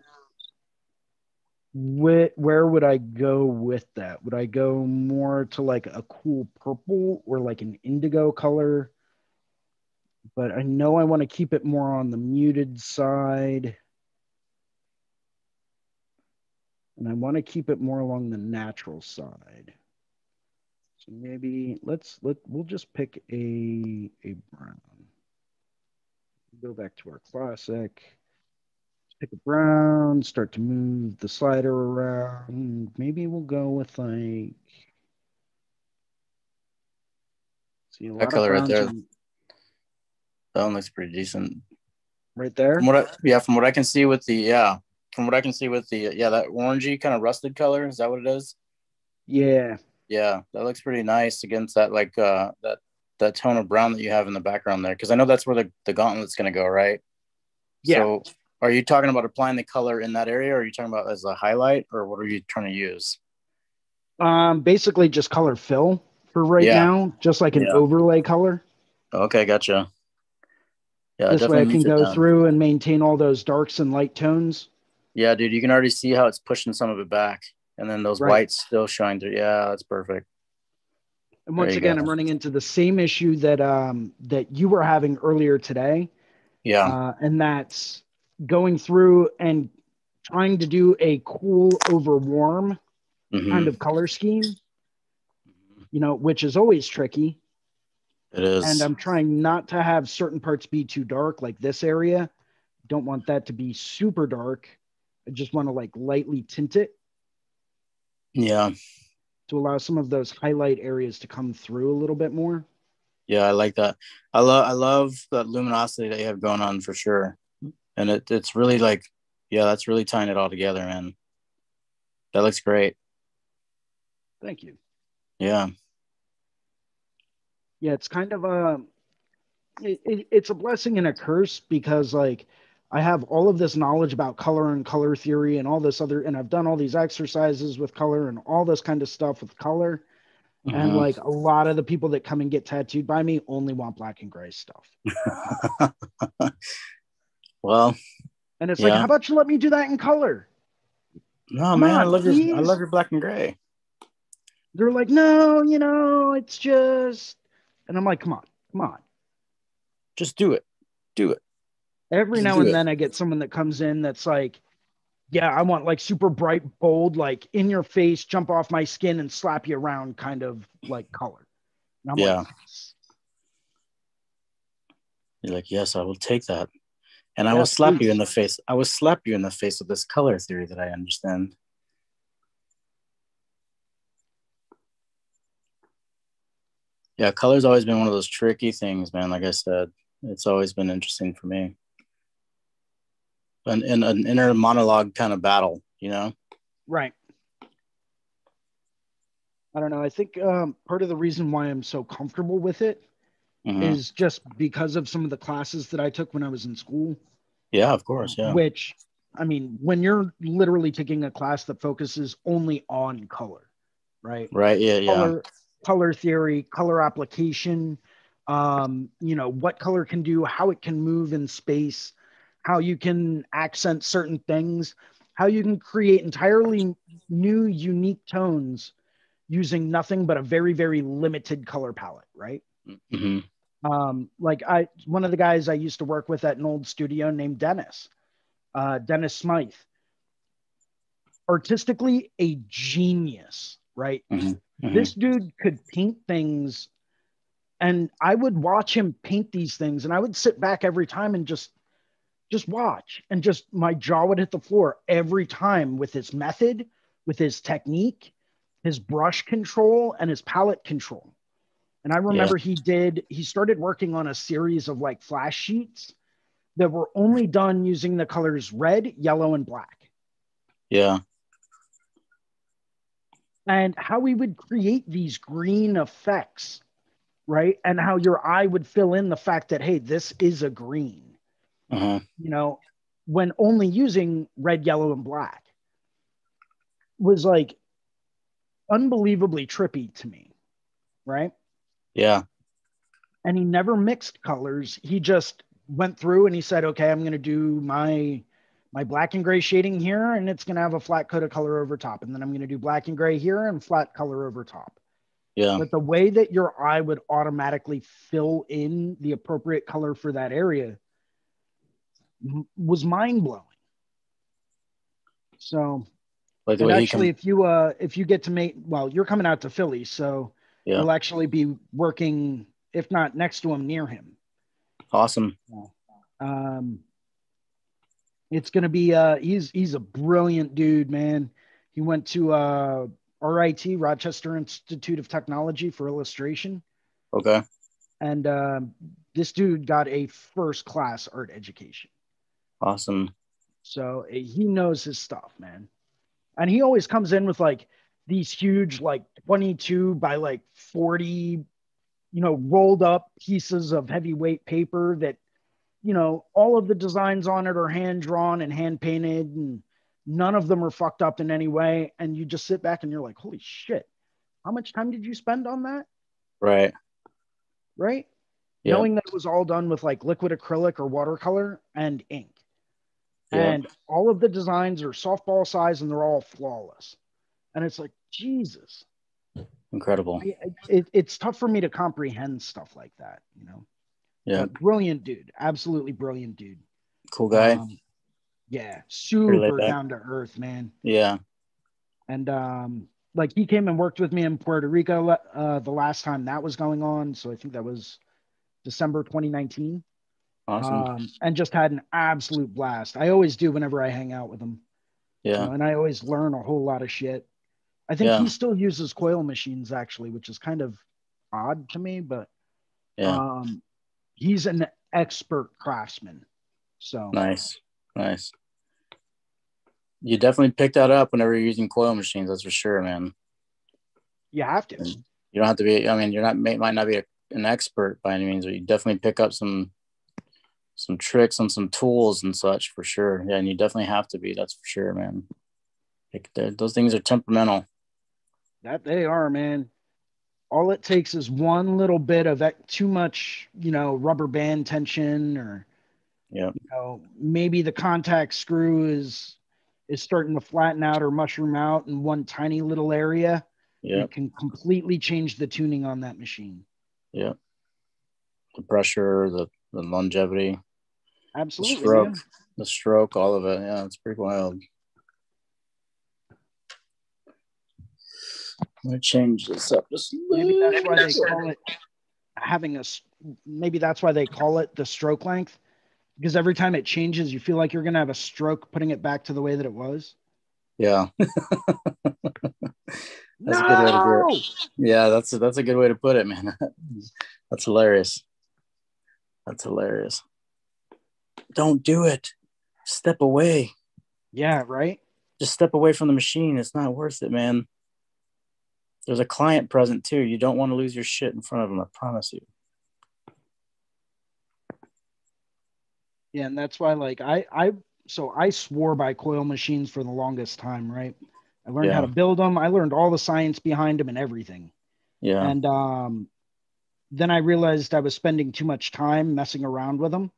where would I go with that? Would I go more to like a cool purple or like an indigo color? But I know I want to keep it more on the muted side. And I want to keep it more along the natural side. So maybe we'll just pick a brown. Go back to our classic. Pick a brown, start to move the slider around. Maybe we'll go with like see a lot
That
of
color right
browns
there. That one looks pretty decent.
right there.
From what I can see with the that orangey kind of rusted color. Is that what it is?
Yeah.
Yeah, that looks pretty nice against that like that tone of brown that you have in the background there. Because I know that's where the gauntlet's gonna go, right?
Yeah.
So are you talking about applying the color in that area, or are you talking about as a highlight, or what are you trying to use?
Basically just color fill for right now, just like an overlay color.
Okay, gotcha. Yeah,
this way I
definitely
can
needs it
go
down.
through and maintain all those darks and light tones.
Yeah, dude, you can already see how it's pushing some of it back, and then those
Right.
whites still shine through. Yeah, that's perfect.
And once again, I'm running into the same issue that that you were having earlier today.
Yeah.
And that's going through and trying to do a cool over warm kind of color scheme, you know, which is always tricky.
It is.
And I'm trying not to have certain parts be too dark, like this area. Don't want that to be super dark. I just want to like lightly tint it.
Yeah.
To allow some of those highlight areas to come through a little bit more.
Yeah, I like that. I love that luminosity that you have going on for sure. And it's really like, yeah, that's really tying it all together, man. That looks great.
Thank you.
Yeah.
Yeah, it's kind of it's a blessing and a curse because like I have all of this knowledge about color and color theory and all this other, and I've done all these exercises with color and all this kind of stuff with color. And like a lot of the people that come and get tattooed by me only want black and gray stuff.
Well,
and it's like, how about you let me do that in color?
No, man, I love your black and gray.
They're like, no, you know, it's just, and I'm like, come on.
Just do it.
Every now and then I get someone that comes in that's like, yeah, I want like super bright, bold, like in your face, jump off my skin and slap you around kind of like color. And I'm like, yes.
You're like, yes, I will take that. And I will slap you in the face. I will slap you in the face with this color theory that I understand. Yeah, color's always been one of those tricky things, man. Like I said, it's always been interesting for me. An inner monologue kind of battle, you know?
Right. I don't know. I think part of the reason why I'm so comfortable with it is just because of some of the classes that I took when I was in school.
Yeah, of course. Yeah.
Which, I mean, when you're literally taking a class that focuses only on color, right?
Right. Yeah.
Color, color theory, color application, what color can do, how it can move in space, how you can accent certain things, how you can create entirely new, unique tones using nothing but a very, very limited color palette, right?
Mm-hmm.
One of the guys I used to work with at an old studio named Dennis Smythe, artistically a genius, right?
Mm-hmm. Mm-hmm.
This dude could paint things, and I would watch him paint these things, and I would sit back every time and just watch, and just my jaw would hit the floor every time with his method, with his technique, his brush control, and his palette control. And I remember he started working on a series of like flash sheets that were only done using the colors red, yellow, and black.
Yeah.
And how we would create these green effects, right? And how your eye would fill in the fact that, hey, this is a green, when only using red, yellow, and black was like unbelievably trippy to me, right?
Yeah.
And he never mixed colors. He just went through and he said, okay, I'm going to do my black and gray shading here, and it's going to have a flat coat of color over top. And then I'm going to do black and gray here and flat color over top.
Yeah.
But the way that your eye would automatically fill in the appropriate color for that area was mind blowing. So,
like the way
actually, if you get to make, well, you're coming out to Philly, so you'll actually be working, if not next to him, near him.
Awesome.
It's going to be, he's a brilliant dude, man. He went to RIT, Rochester Institute of Technology, for illustration.
Okay.
And this dude got a first-class art education.
Awesome.
So he knows his stuff, man. And he always comes in with like these huge, like 22 by like 40, rolled up pieces of heavyweight paper that, all of the designs on it are hand drawn and hand painted, and none of them are fucked up in any way. And you just sit back and you're like, holy shit, how much time did you spend on that?
Right.
Right.
Yeah.
Knowing that it was all done with like liquid acrylic or watercolor and ink. Yeah. And all of the designs are softball size and they're all flawless. And it's like, Jesus.
Incredible.
It's tough for me to comprehend stuff like that,
Yeah.
But brilliant dude. Absolutely brilliant dude.
Cool guy.
Yeah. Super down to earth, man.
Yeah.
And like he came and worked with me in Puerto Rico the last time that was going on. So I think that was December 2019.
Awesome.
And just had an absolute blast. I always do whenever I hang out with him.
Yeah.
And I always learn a whole lot of shit. I think he still uses coil machines actually, which is kind of odd to me, but he's an expert craftsman. So
nice. You definitely pick that up whenever you're using coil machines. That's for sure, man.
You have to.
You don't have to be. I mean, might not be an expert by any means, but you definitely pick up some tricks and some tools and such for sure. Yeah, and you definitely have to be. That's for sure, man. Those things are temperamental.
That they are, man. All it takes is one little bit of too much, rubber band tension, or maybe the contact screw is starting to flatten out or mushroom out in one tiny little area.
Yeah,
it can completely change the tuning on that machine.
Yeah, the pressure, the longevity,
absolutely,
the stroke, all of it. Yeah, it's pretty wild. I'm gonna change this up just
maybe that's why they call it maybe that's why they call it the stroke length, because every time it changes you feel like you're gonna have a stroke putting it back to the way that it was.
Yeah. That's a good way to do it. Yeah, that's a good way to put it, man. That's hilarious. Don't do it. Step away.
Yeah, right.
Just step away from the machine. It's not worth it, man. There's a client present too. You don't want to lose your shit in front of them, I promise you.
Yeah, and that's why like I swore by coil machines for the longest time, right? I learned how to build them. I learned all the science behind them and everything.
Yeah.
And then I realized I was spending too much time messing around with them.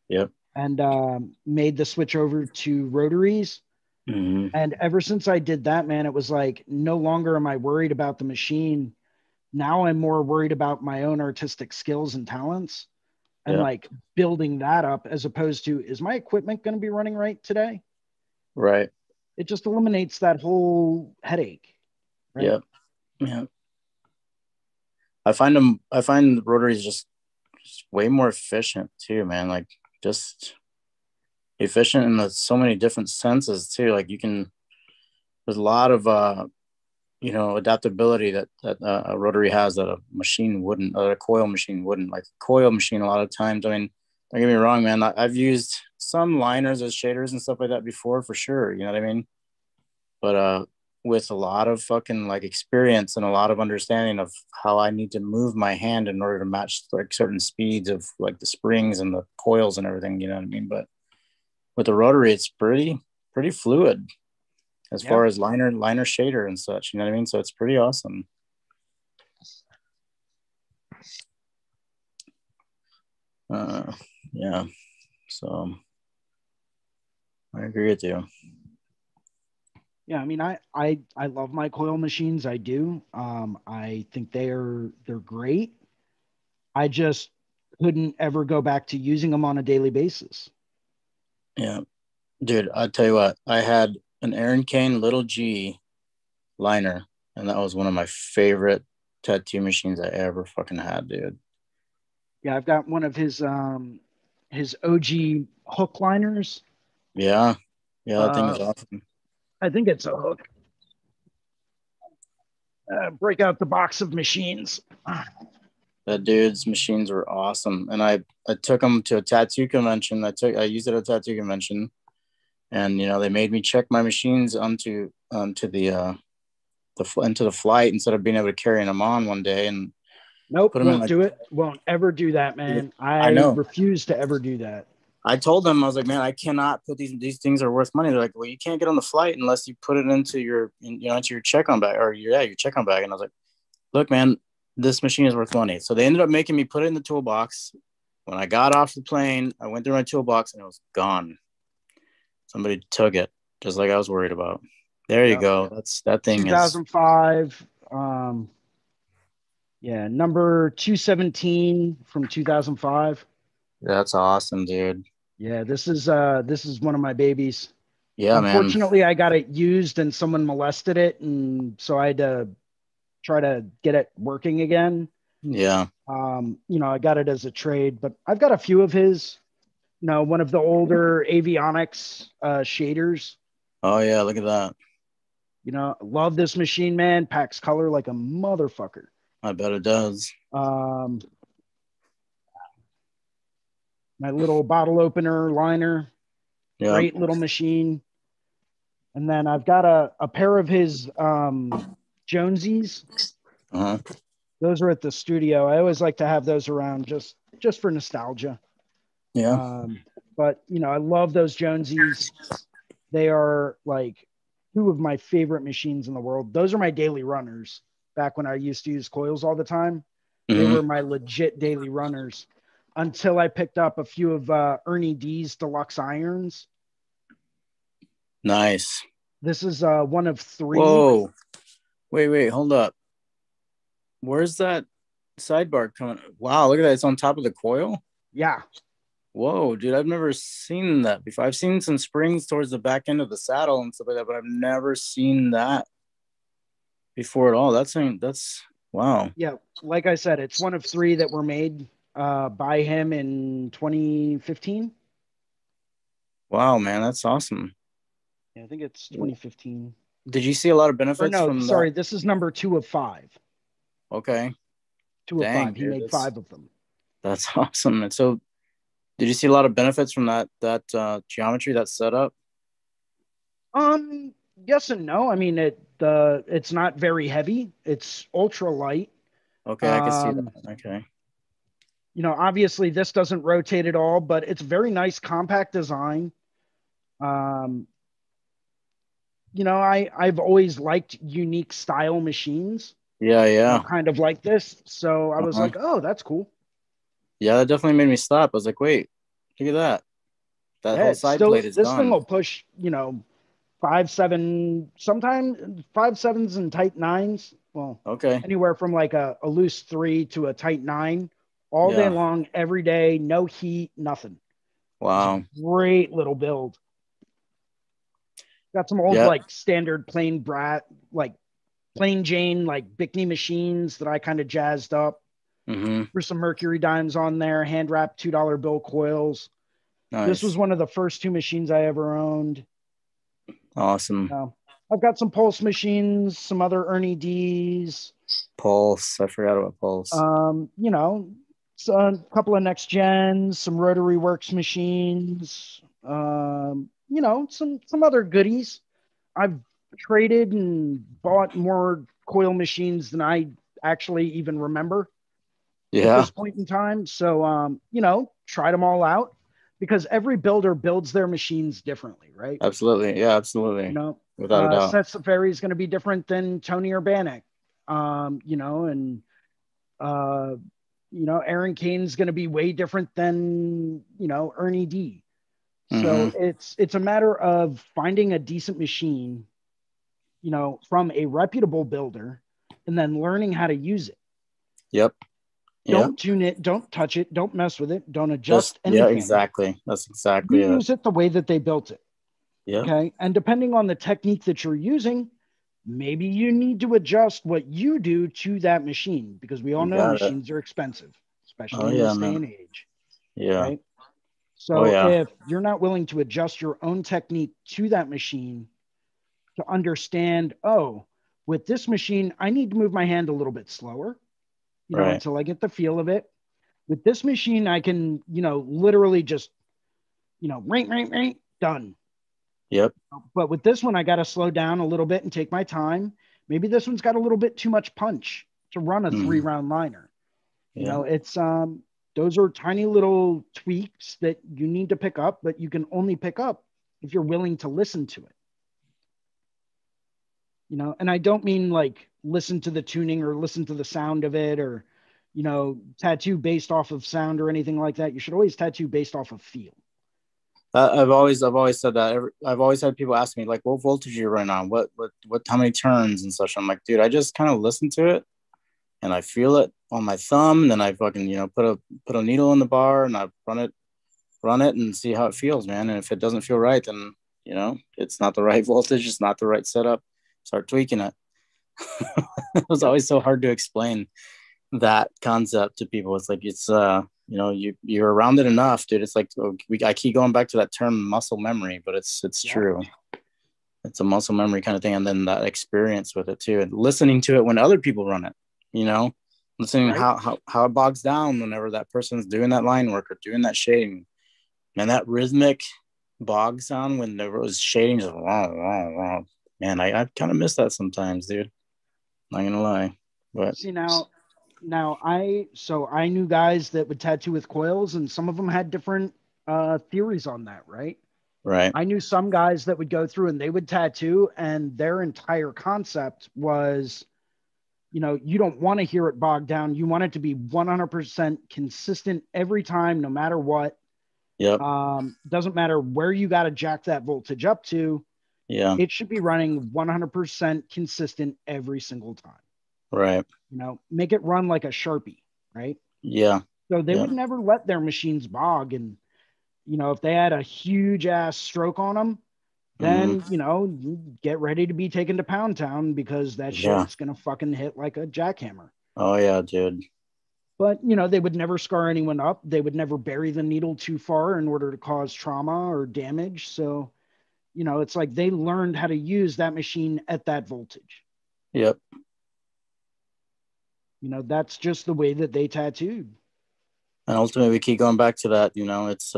Yep.
And made the switch over to rotaries.
Mm-hmm.
And ever since I did that, man, it was like no longer am I worried about the machine. Now I'm more worried about my own artistic skills and talents and like building that up, as opposed to, is my equipment going to be running right today?
Right.
It just eliminates that whole headache. Right?
Yep. Yeah. I find the rotaries just way more efficient too, man. Like just efficient in so many different senses too. Like there's a lot of adaptability that a rotary has that a machine wouldn't, that a coil machine wouldn't. Like a coil machine, a lot of times, I mean, don't get me wrong, man, I've used some liners as shaders and stuff like that before, for sure, you know what I mean? But with a lot of fucking like experience and a lot of understanding of how I need to move my hand in order to match like certain speeds of like the springs and the coils and everything, you know what I mean? But with the rotary, it's pretty fluid as far as liner shader and such, you know what I mean? So it's pretty awesome. Yeah. So I agree with you.
Yeah, I mean, I love my coil machines. I do. I think they're great. I just couldn't ever go back to using them on a daily basis.
Yeah, dude, I'll tell you what. I had an Aaron Kane Little G liner, and that was one of my favorite tattoo machines I ever fucking had, dude.
Yeah, I've got one of his OG hook liners.
Yeah, that thing is awesome.
I think it's a hook. Break out the box of machines.
That dude's machines were awesome, and I took them to a tattoo convention. I used it at a tattoo convention, and they made me check my machines onto the flight instead of being able to carry them on one day. And
nope, won't do it. Won't ever do that, man. I know. Refuse to ever do that.
I told them, I was like, man, I cannot put these things are worth money. They're like, well, you can't get on the flight unless you put it into your check-on bag or your check-on bag. And I was like, look, man, this machine is worth money. So they ended up making me put it in the toolbox. When I got off the plane, I went through my toolbox and it was gone. Somebody took it, just like I was worried about. There you go. That thing
2005. Number 217 from 2005.
That's awesome, dude.
Yeah, this is one of my babies.
Yeah,
Unfortunately,
man.
I got it used and someone molested it, and so I had to try to get it working again.
Yeah.
I got it as a trade, but I've got a few of his. One of the older avionics shaders.
Oh yeah, look at that.
Love this machine, man. Packs color like a motherfucker.
I bet it does.
My little bottle opener liner. Yep. Great little machine. And then I've got a pair of his Jonesies.
Uh-huh.
Those are at the studio. I always like to have those around just for nostalgia.
Yeah.
But I love those Jonesies. They are like two of my favorite machines in the world. Those are my daily runners. Back when I used to use coils all the time, they were my legit daily runners until I picked up a few of Ernie D's deluxe irons.
Nice.
This is one of 3.
Whoa. Wait, hold up. Where's that sidebar coming? Wow, look at that. It's on top of the coil?
Yeah.
Whoa, dude, I've never seen that before. I've seen some springs towards the back end of the saddle and stuff like that, but I've never seen that before at all. That's wow.
Yeah, like I said, it's one of 3 that were made by him in 2015.
Wow, man, that's awesome.
Yeah, I think it's 2015.
Did you see a lot of benefits from
sorry,
that?
This is number 2 of 5.
Okay.
2 of 5. He made 5 of them.
That's awesome. And so did you see a lot of benefits from that geometry, that setup?
Yes and no. I mean, it's not very heavy. It's ultra light.
Okay, I can see that. Okay.
Obviously this doesn't rotate at all, but it's very nice compact design. I've always liked unique style machines.
Yeah.
Kind of like this. So I was like, oh, that's cool.
Yeah, that definitely made me stop. I was like, wait, look at that. That whole side plate is
this
gone.
thing will push, 5/7, sometimes 5/7s and tight 9s. Well,
okay.
Anywhere from like a loose 3 to a tight 9 all day long, every day, no heat, nothing.
Wow.
Great little build. Got some old like standard plain Jane, like Bickney machines that I kind of jazzed up. There's some Mercury dimes on there, hand wrapped $2 bill coils. Nice. This was one of the first 2 machines I ever owned.
Awesome.
I've got some Pulse machines, some other Ernie D's.
Pulse, I forgot about Pulse.
So a couple of next gens, some Rotary Works machines. Some other goodies. I've traded and bought more coil machines than I actually even remember at this point in time. So, tried them all out because every builder builds their machines differently, right?
Absolutely. Yeah, absolutely. Without a doubt.
Seth Safari is going to be different than Tony Urbanek, Aaron Kane's going to be way different than, Ernie D. So it's a matter of finding a decent machine, from a reputable builder and then learning how to use it.
Yep.
Don't tune it. Don't touch it. Don't mess with it. Don't adjust anything.
Yeah, exactly. That's exactly it.
Use it the way that they built it.
Yeah.
Okay. And depending on the technique that you're using, maybe you need to adjust what you do to that machine because we all know machines are expensive, especially in this day and age.
Yeah.
Right. So if you're not willing to adjust your own technique to that machine to understand, with this machine, I need to move my hand a little bit slower, until I get the feel of it. With this machine, I can, literally just, ring, done.
Yep.
But with this one, I got to slow down a little bit and take my time. Maybe this one's got a little bit too much punch to run a 3-round liner. It's, those are tiny little tweaks that you need to pick up, but you can only pick up if you're willing to listen to it. And I don't mean like listen to the tuning or listen to the sound of it or, tattoo based off of sound or anything like that. You should always tattoo based off of feel.
I've always said that. I've always had people ask me like, what voltage you're running on, what, how many turns and such. I'm like, dude, I just kind of listen to it and I feel it on my thumb. And then I fucking, put a needle in the bar and I run it and see how it feels, man. And if it doesn't feel right, then, it's not the right voltage. It's not the right setup. Start tweaking it. It was always so hard to explain that concept to people. It's like, it's, you're around it enough, dude. It's like, I keep going back to that term muscle memory, but it's true. It's a muscle memory kind of thing. And then that experience with it too. And listening to it when other people run it, listening how it bogs down whenever that person's doing that line work or doing that shading. And that rhythmic bog sound when there was shading, just man, I kind of miss that sometimes, dude. Not gonna lie. But
see now I knew guys that would tattoo with coils, and some of them had different theories on that, right?
Right.
I knew some guys that would go through and they would tattoo, and their entire concept was, you don't want to hear it bogged down. You want it to be 100% consistent every time, no matter what.
Yep.
Doesn't matter where you got to jack that voltage up to.
Yeah.
It should be running 100% consistent every single time.
Right.
Make it run like a Sharpie, right?
Yeah.
So they would never let their machines bog. And, if they had a huge ass stroke on them, then, you get ready to be taken to Pound Town because that shit's going to fucking hit like a jackhammer.
Oh, yeah, dude.
But, they would never scar anyone up. They would never bury the needle too far in order to cause trauma or damage. So, it's like they learned how to use that machine at that voltage.
Yep.
That's just the way that they tattooed.
And ultimately, we keep going back to that. It's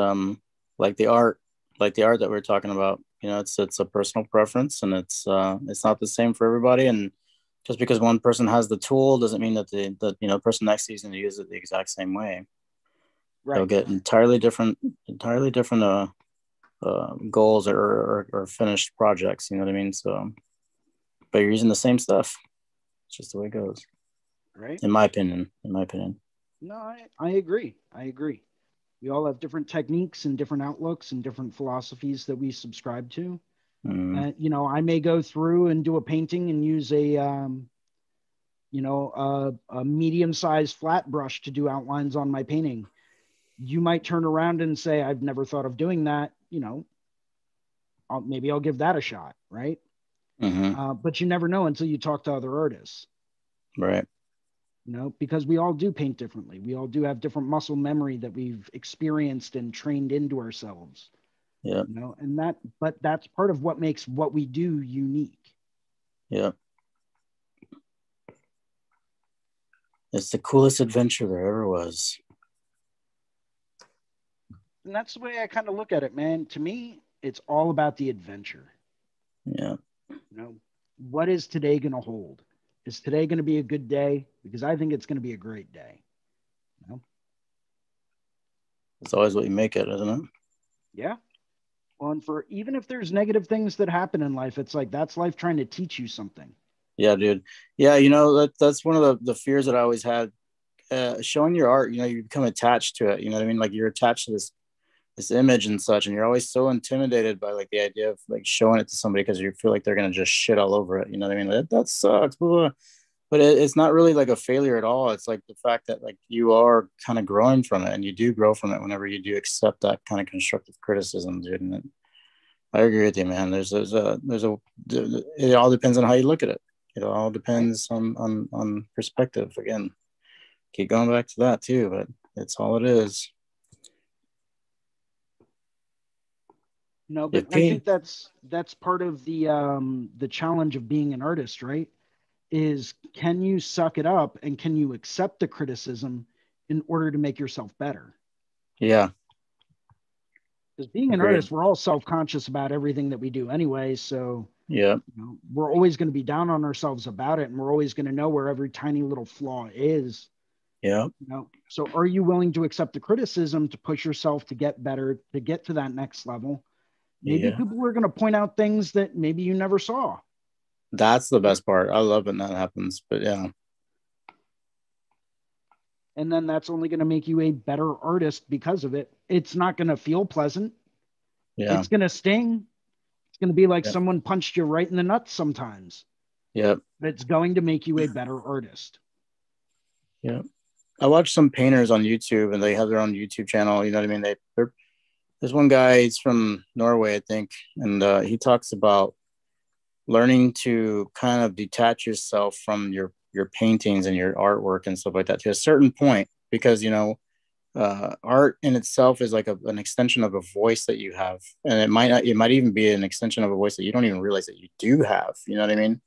like the art that we we're talking about. It's a personal preference, and it's not the same for everybody. And just because one person has the tool doesn't mean that the person next to you is going to use it the exact same way. Right. They'll get entirely different goals or finished projects. You know what I mean? So, but you're using the same stuff. It's just the way it goes.
right?
In my opinion.
No, I agree. I agree. We all have different techniques and different outlooks and different philosophies that we subscribe to. You know, I may go through and do a painting and use a medium-sized flat brush to do outlines on my painting. You might turn around and say, I've never thought of doing that. You know, maybe I'll give that a shot, right? But you never know until you talk to other artists.
Right.
You know, because we all do paint differently. We all do have different muscle memory that we've experienced and trained into ourselves.
Yeah.
You know, but that's part of what makes what we do unique.
Yeah. It's the coolest adventure there ever was.
And that's the way I kind of look at it, man. To me, it's all about the adventure.
Yeah.
You know, what is today going to hold? Is today going to be a good day? Because I think it's going to be a great day. You know?
It's always what you make it, isn't it?
Yeah. Well, and for even if there's negative things that happen in life, it's like that's life trying to teach you something.
Yeah, dude. Yeah, you know, that's one of the fears that I always had. Showing your art, you know, you become attached to it. You know what I mean? Like you're attached to this image and such, and you're always so intimidated by like the idea of like showing it to somebody because you feel like they're gonna just shit all over it. You know what I mean? That sucks. Blah, blah. But it's not really like a failure at all. It's like the fact that like you are kind of growing from it, and you do grow from it whenever you do accept that kind of constructive criticism, dude. And I agree with you, man. It all depends on how you look at it. It all depends on perspective. Again, keep going back to that too, but it's all it is.
No, but I think that's part of the challenge of being an artist, right? Is can you suck it up and can you accept the criticism in order to make yourself better?
Yeah.
Because being an artist, we're all self-conscious about everything that we do anyway. So
yeah,
you know, we're always going to be down on ourselves about it, and we're always going to know where every tiny little flaw is.
Yeah.
You know, so are you willing to accept the criticism to push yourself to get better, to get to that next level? Maybe people are going to point out things that maybe you never saw.
That's the best part. I love when that happens, but yeah.
And then that's only going to make you a better artist because of it. It's not going to feel pleasant.
Yeah.
It's going to sting. It's going to be like someone punched you right in the nuts sometimes.
Yep.
But it's going to make you a better artist.
Yeah. I watched some painters on YouTube, and they have their own YouTube channel. You know what I mean? There's one guy, he's from Norway, I think. And he talks about learning to kind of detach yourself from your paintings and your artwork and stuff like that to a certain point, because, you know, art in itself is like an extension of a voice that you have. And it might even be an extension of a voice that you don't even realize that you do have, you know what I mean?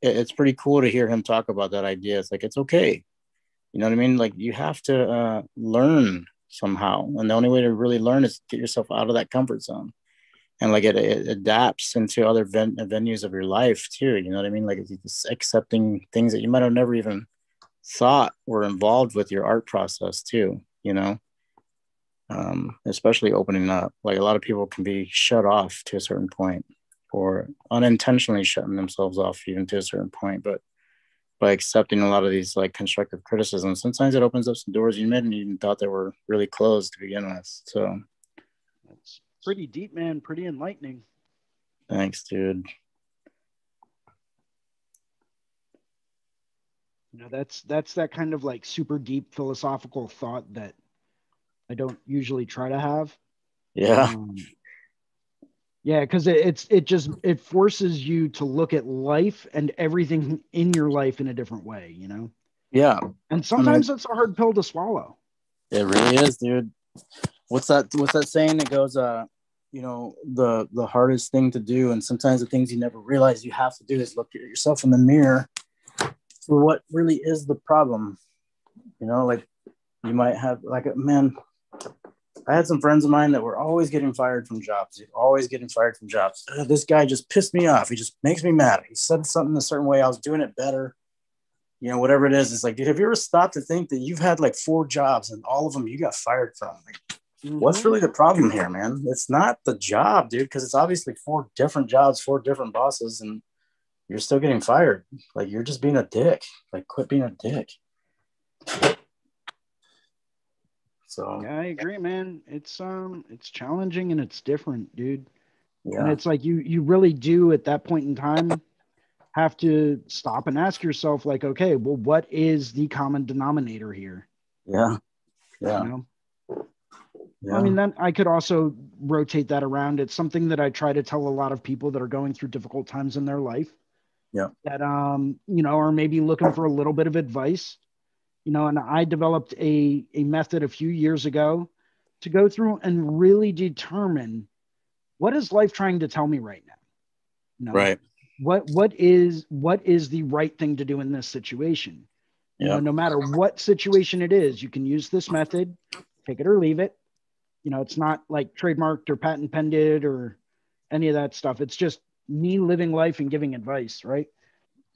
It's pretty cool to hear him talk about that idea. It's like, it's okay. You know what I mean? Like you have to learn somehow. And the only way to really learn is to get yourself out of that comfort zone. And like it adapts into other venues of your life too. You know what I mean? Like it's accepting things that you might have never even thought were involved with your art process too, you know? Especially opening up. Like a lot of people can be shut off to a certain point, or unintentionally shutting themselves off even to a certain point. But by accepting a lot of these like constructive criticisms, sometimes it opens up some doors you didn't even thought they were really closed to begin with. So
that's pretty deep, man. Pretty enlightening.
Thanks, dude.
You know, that's that kind of like super deep philosophical thought that I don't usually try to have.
Yeah.
Yeah, because it forces you to look at life and everything in your life in a different way, you know?
Yeah.
And sometimes it's a hard pill to swallow.
It really is, dude. What's that saying that goes, you know, the hardest thing to do, and sometimes the things you never realize you have to do, is look at yourself in the mirror for what really is the problem. You know, like you might have like, man, I had some friends of mine that were always getting fired from jobs. This guy just pissed me off. He just makes me mad. He said something a certain way. I was doing it better. You know, whatever it is. It's like, dude, have you ever stopped to think that you've had like 4 jobs and all of them you got fired from? Like, what's really the problem here, man? It's not the job, dude, because it's obviously 4 different jobs, 4 different bosses. And you're still getting fired. Like, you're just being a dick. Like, quit being a dick. So
yeah, I agree, man. It's challenging and it's different, dude.
yeah.
And it's like you really do at that point in time have to stop and ask yourself, like, okay, well, what is the common denominator here?
Yeah. Yeah.
You know?
Yeah.
I mean, then I could also rotate that around. It's something that I try to tell a lot of people that are going through difficult times in their life.
Yeah.
That you know, are maybe looking for a little bit of advice. You know, and I developed a method a few years ago to go through and really determine what is life trying to tell me right now. You know,
Right.
what is the right thing to do in this situation? You know, no matter what situation it is, you can use this method, take it or leave it. You know, it's not like trademarked or patent pended or any of that stuff. It's just me living life and giving advice, right?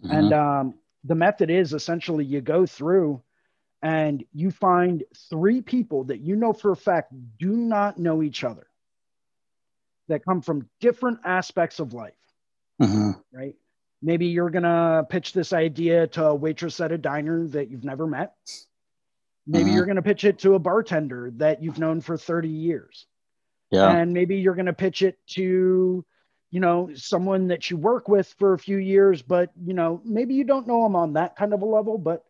Mm-hmm.
And the method is essentially you go through and you find 3 people that you know for a fact do not know each other, that come from different aspects of life, right? Maybe you're going to pitch this idea to a waitress at a diner that you've never met. Maybe you're going to pitch it to a bartender that you've known for 30 years.
Yeah.
And maybe you're going to pitch it to, you know, someone that you work with for a few years, but, you know, maybe you don't know them on that kind of a level, but,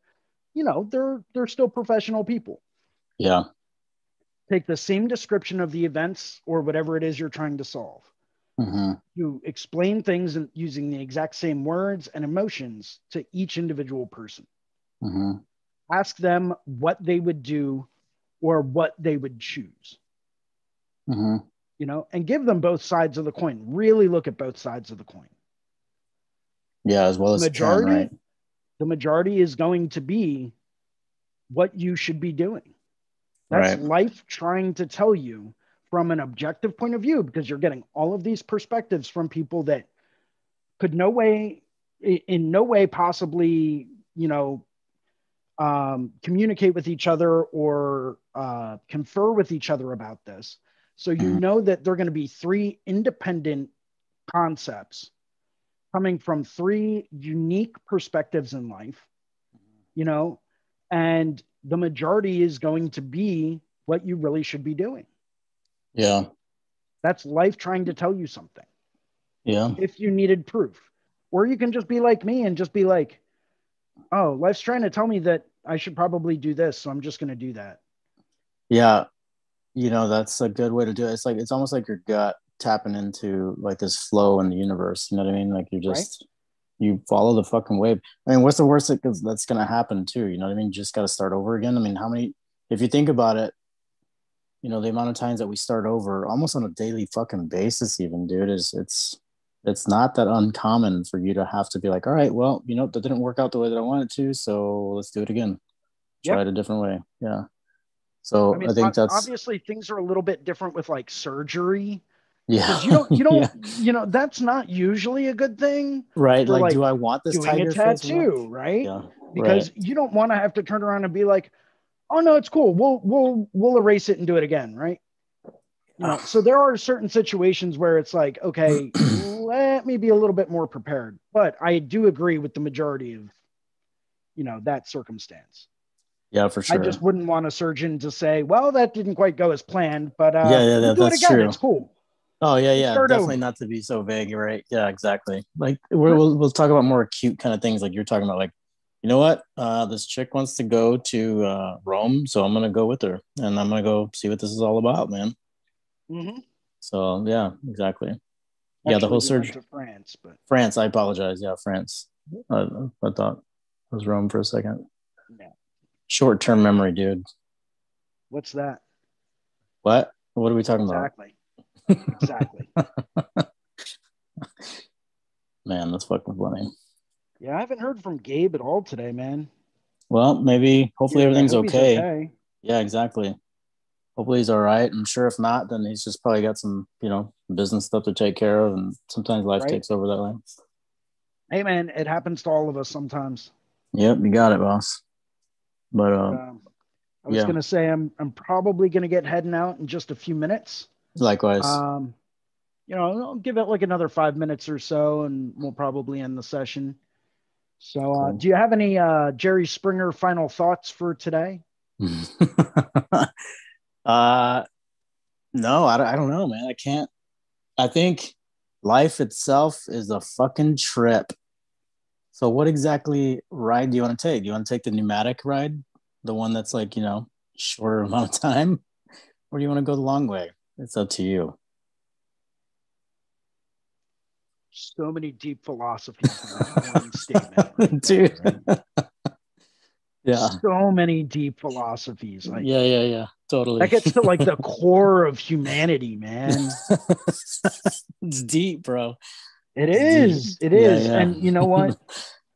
you know, they're still professional people.
Yeah.
Take the same description of the events or whatever it is you're trying to solve. You explain things using the exact same words and emotions to each individual person. Ask them what they would do or what they would choose. You know, and give them both sides of the coin. Really look at both sides of the coin.
Yeah, as well as
majority,
can, right?
The majority is going to be what you should be doing. That's life trying to tell you from an objective point of view, because you're getting all of these perspectives from people that could in no way possibly, you know, communicate with each other or confer with each other about this. So you know that they're going to be 3 independent concepts coming from 3 unique perspectives in life, you know, and the majority is going to be what you really should be doing.
Yeah.
That's life trying to tell you something.
Yeah.
If you needed proof. Or you can just be like me and just be like, oh, life's trying to tell me that I should probably do this, so I'm just going to do that.
Yeah. You know, that's a good way to do it. It's like, it's almost like your gut tapping into like this flow in the universe. You know what I mean? Like you just, you follow the fucking wave. I mean, what's the worst that's going to happen too? You know what I mean? You just got to start over again. I mean, how many, if you think about it, you know, the amount of times that we start over almost on a daily fucking basis, even, dude, it's not that uncommon for you to have to be like, all right, well, you know, that didn't work out the way that I wanted to, so let's do it again. Try it a different way. Yeah. So I mean, I think that's
obviously things are a little bit different with like surgery.
Yeah.
Because you don't, you know, that's not usually a good thing.
Right. Like, do I want this
doing a tattoo, right?
Yeah.
Because you don't want to have to turn around and be like, oh no, it's cool. We'll erase it and do it again, right? You know, so there are certain situations where it's like, okay, let me be a little bit more prepared. But I do agree with the majority of, you know, that circumstance.
Yeah, for sure.
I just wouldn't want a surgeon to say, well, that didn't quite go as planned, but
we'll do it again. True.
It's cool.
Oh yeah, definitely over. Not to be so vague, right? Yeah, exactly. Like we'll talk about more acute kind of things, like you're talking about. Like, you know what? This chick wants to go to Rome, so I'm gonna go with her, and I'm gonna go see what this is all about, man. So yeah, exactly. Actually, the whole surgery.
To France, but
France. I apologize. Yeah, France. I thought it was Rome for a second.
Yeah.
Short-term memory, dude.
What's that?
What are we talking about?
Exactly.
Man, that's fucking funny.
Yeah, I haven't heard from Gabe at all today, man.
Well, hopefully everything's okay. Yeah, exactly. Hopefully he's all right. I'm sure if not, then he's just probably got some, you know, business stuff to take care of, and sometimes life takes over that way.
Hey, man, it happens to all of us sometimes.
Yep, you got it, boss. But
I was gonna say I'm probably gonna get heading out in just a few minutes.
Likewise.
I'll give it like another 5 minutes or so, and we'll probably end the session. So,
Cool.
do you have any Jerry Springer final thoughts for today?
No, I don't know, man. I can't. I think life itself is a fucking trip. So what exactly ride do you want to take? Do you want to take the pneumatic ride? The one that's like, shorter amount of time? Or do you want to go the long way? It's up to you.
So many deep philosophies in that one statement. Right
Dude.
there, right?
Yeah.
So many deep philosophies. Like,
Yeah. Totally.
that gets to like the core of humanity, man.
It's deep, bro.
It is.
Deep.
It is.
Yeah.
And you know what?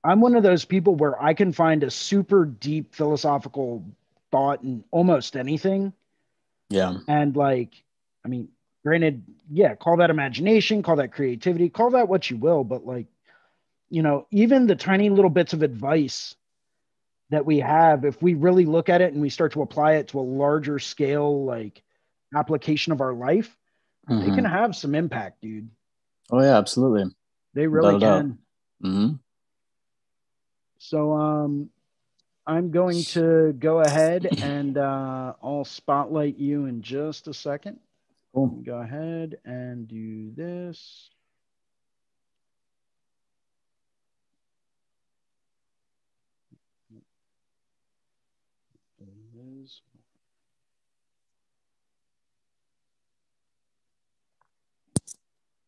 I'm one of those people where I can find a super deep philosophical thought in almost anything.
Yeah.
And like, I mean, granted, yeah, call that imagination, call that creativity, call that what you will. But like, even the tiny little bits of advice that we have, if we really look at it and we start to apply it to a larger scale, like application of our life, they can have some impact, dude.
Oh yeah, absolutely.
They really can.
Mm-hmm.
So I'm going to go ahead and I'll spotlight you in just a second.
Cool.
Go ahead and do this.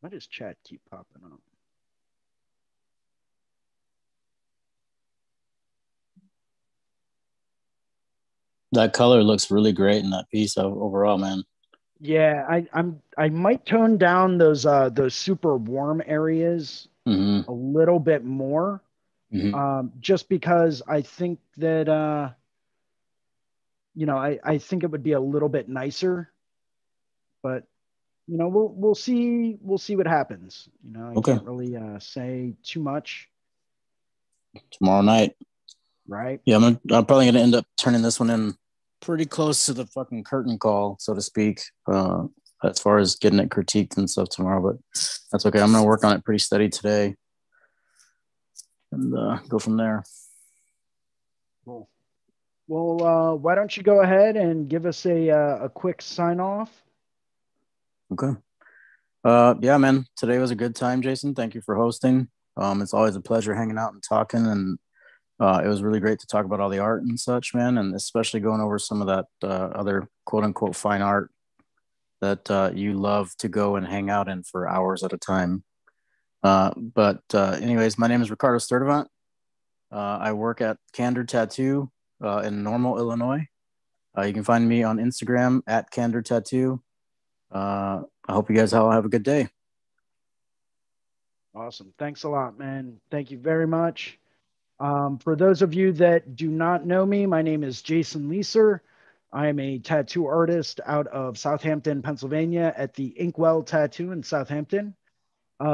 Why does chat keep popping up?
That color looks really great in that piece overall, man.
Yeah, I might tone down those super warm areas a little bit more, just because I think that I think it would be a little bit nicer, but we'll see what happens. I can't really say too much.
Tomorrow night,
right?
Yeah, I'm probably gonna end up turning this one in pretty close to the fucking curtain call, so to speak, as far as getting it critiqued and stuff tomorrow. But that's okay. I'm gonna work on it pretty steady today and go from there.
Cool. Well, why don't you go ahead and give us a quick sign off?
Okay. Yeah, man. Today was a good time, Jason. Thank you for hosting. It's always a pleasure hanging out and talking, and it was really great to talk about all the art and such, man, and especially going over some of that other quote unquote fine art that you love to go and hang out in for hours at a time. But anyways, my name is Ricardo Sturdivant. I work at Candor Tattoo in Normal, Illinois. You can find me on Instagram at Candor Tattoo. I hope you guys all have a good day.
Awesome. Thanks a lot, man. Thank you very much. For those of you that do not know me, my name is Jason Leeser. I am a tattoo artist out of Southampton, Pennsylvania at the Inkwell Tattoo in Southampton.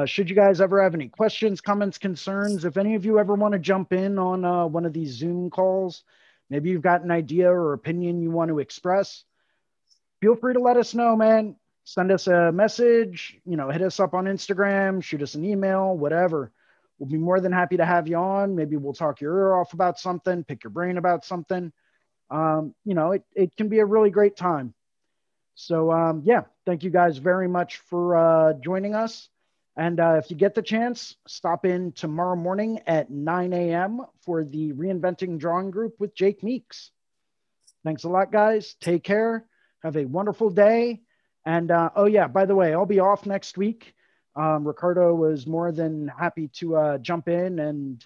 Should you guys ever have any questions, comments, concerns, if any of you ever want to jump in on one of these Zoom calls, maybe you've got an idea or opinion you want to express, feel free to let us know, man. Send us a message, hit us up on Instagram, shoot us an email, whatever. We'll be more than happy to have you on. Maybe we'll talk your ear off about something, pick your brain about something. It can be a really great time. So, yeah, thank you guys very much for joining us. And if you get the chance, stop in tomorrow morning at 9 a.m. for the Reinventing Drawing Group with Jake Meeks. Thanks a lot, guys. Take care. Have a wonderful day. And oh, yeah, by the way, I'll be off next week. Ricardo was more than happy to jump in and,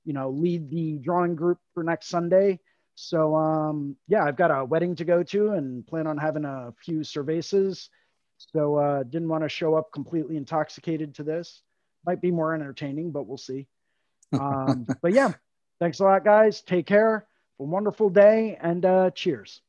lead the drawing group for next Sunday. So, yeah, I've got a wedding to go to and plan on having a few cervezas. So didn't want to show up completely intoxicated to this. Might be more entertaining, but we'll see. But yeah, thanks a lot, guys. Take care. Have a wonderful day and cheers.